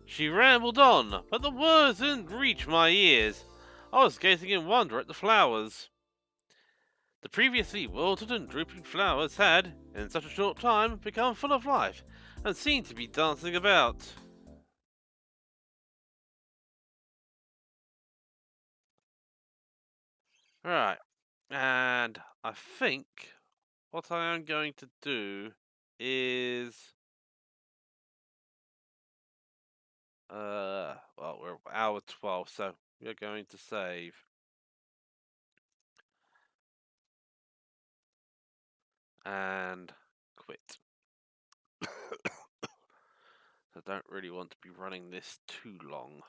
She rambled on, but the words didn't reach my ears. I was gazing in wonder at the flowers. The previously wilted and drooping flowers had, in such a short time, become full of life and seemed to be dancing about. Right, and I think what I am going to do is... well, we're at hour 12, so we're going to save. And quit. I don't really want to be running this too long.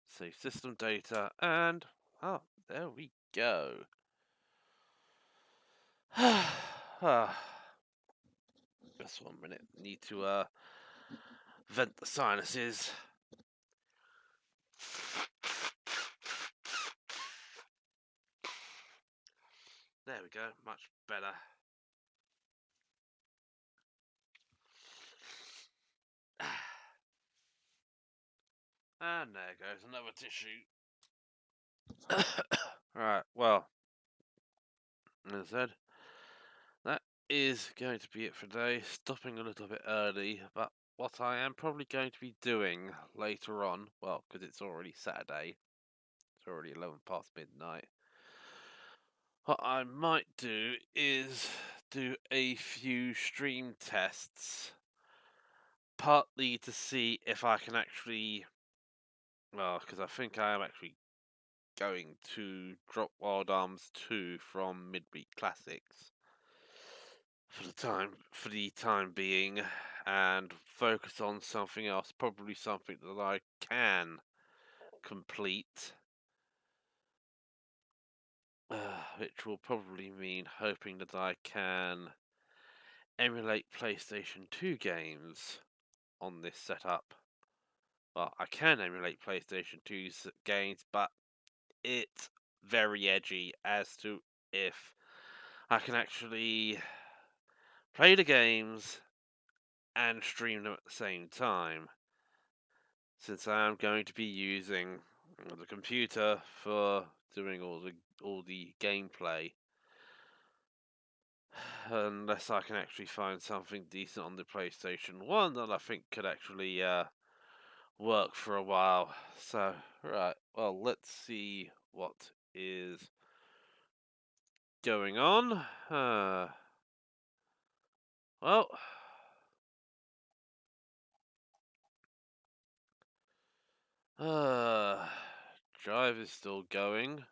Save system data, and... oh, there we go. Just 1 minute. Need to, vent the sinuses. There we go, much better. And there goes another tissue. Right, well, as I said, that is going to be it for today. Stopping a little bit early, but what I am probably going to be doing later on, well, because it's already Saturday, it's already 11 past midnight. What I might do is do a few stream tests, partly to see if I can actually, well, because I think I am actually going to drop Wild Arms 2 from Midweek Classics for the time being, and focus on something else, probably something that I can complete, which will probably mean hoping that I can emulate PlayStation 2 games on this setup. Well, I can emulate PlayStation 2's games, but it's very edgy as to if I can actually play the games and stream them at the same time, since I am going to be using the computer for doing all the gameplay, unless I can actually find something decent on the PlayStation 1 that I think could actually work for a while. So, right, well, let's see what is going on. Well, Drive is still going.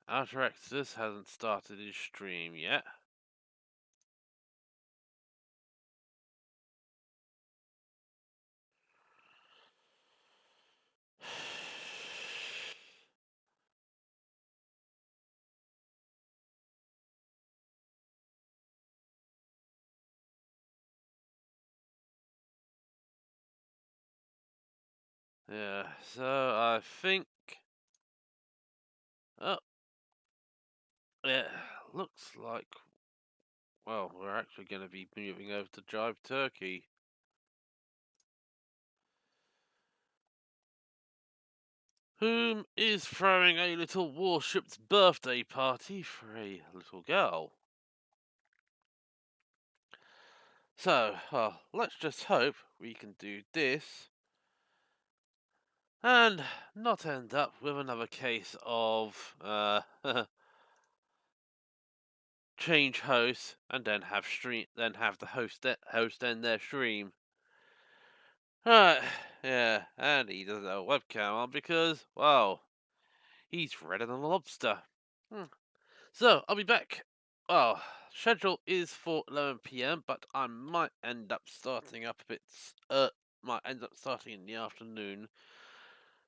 Outer Exodus hasn't started his stream yet. Yeah, so I think... Oh, it looks like... Well, we're actually going to be moving over to Jive Turkey. Whom is throwing a little warship's birthday party for a little girl. So, well, let's just hope we can do this and not end up with another case of change host and then have the host end their stream. Right, yeah, and he doesn't have a webcam on because, well, he's redder than a lobster. So, I'll be back. Well, schedule is for 11 p.m., but I might end up starting up a bit, might end up starting in the afternoon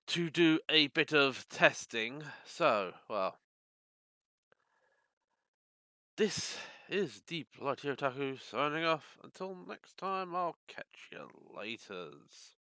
to do a bit of testing. So, well, this is Deep Light Otaku signing off. Until next time, I'll catch you laters.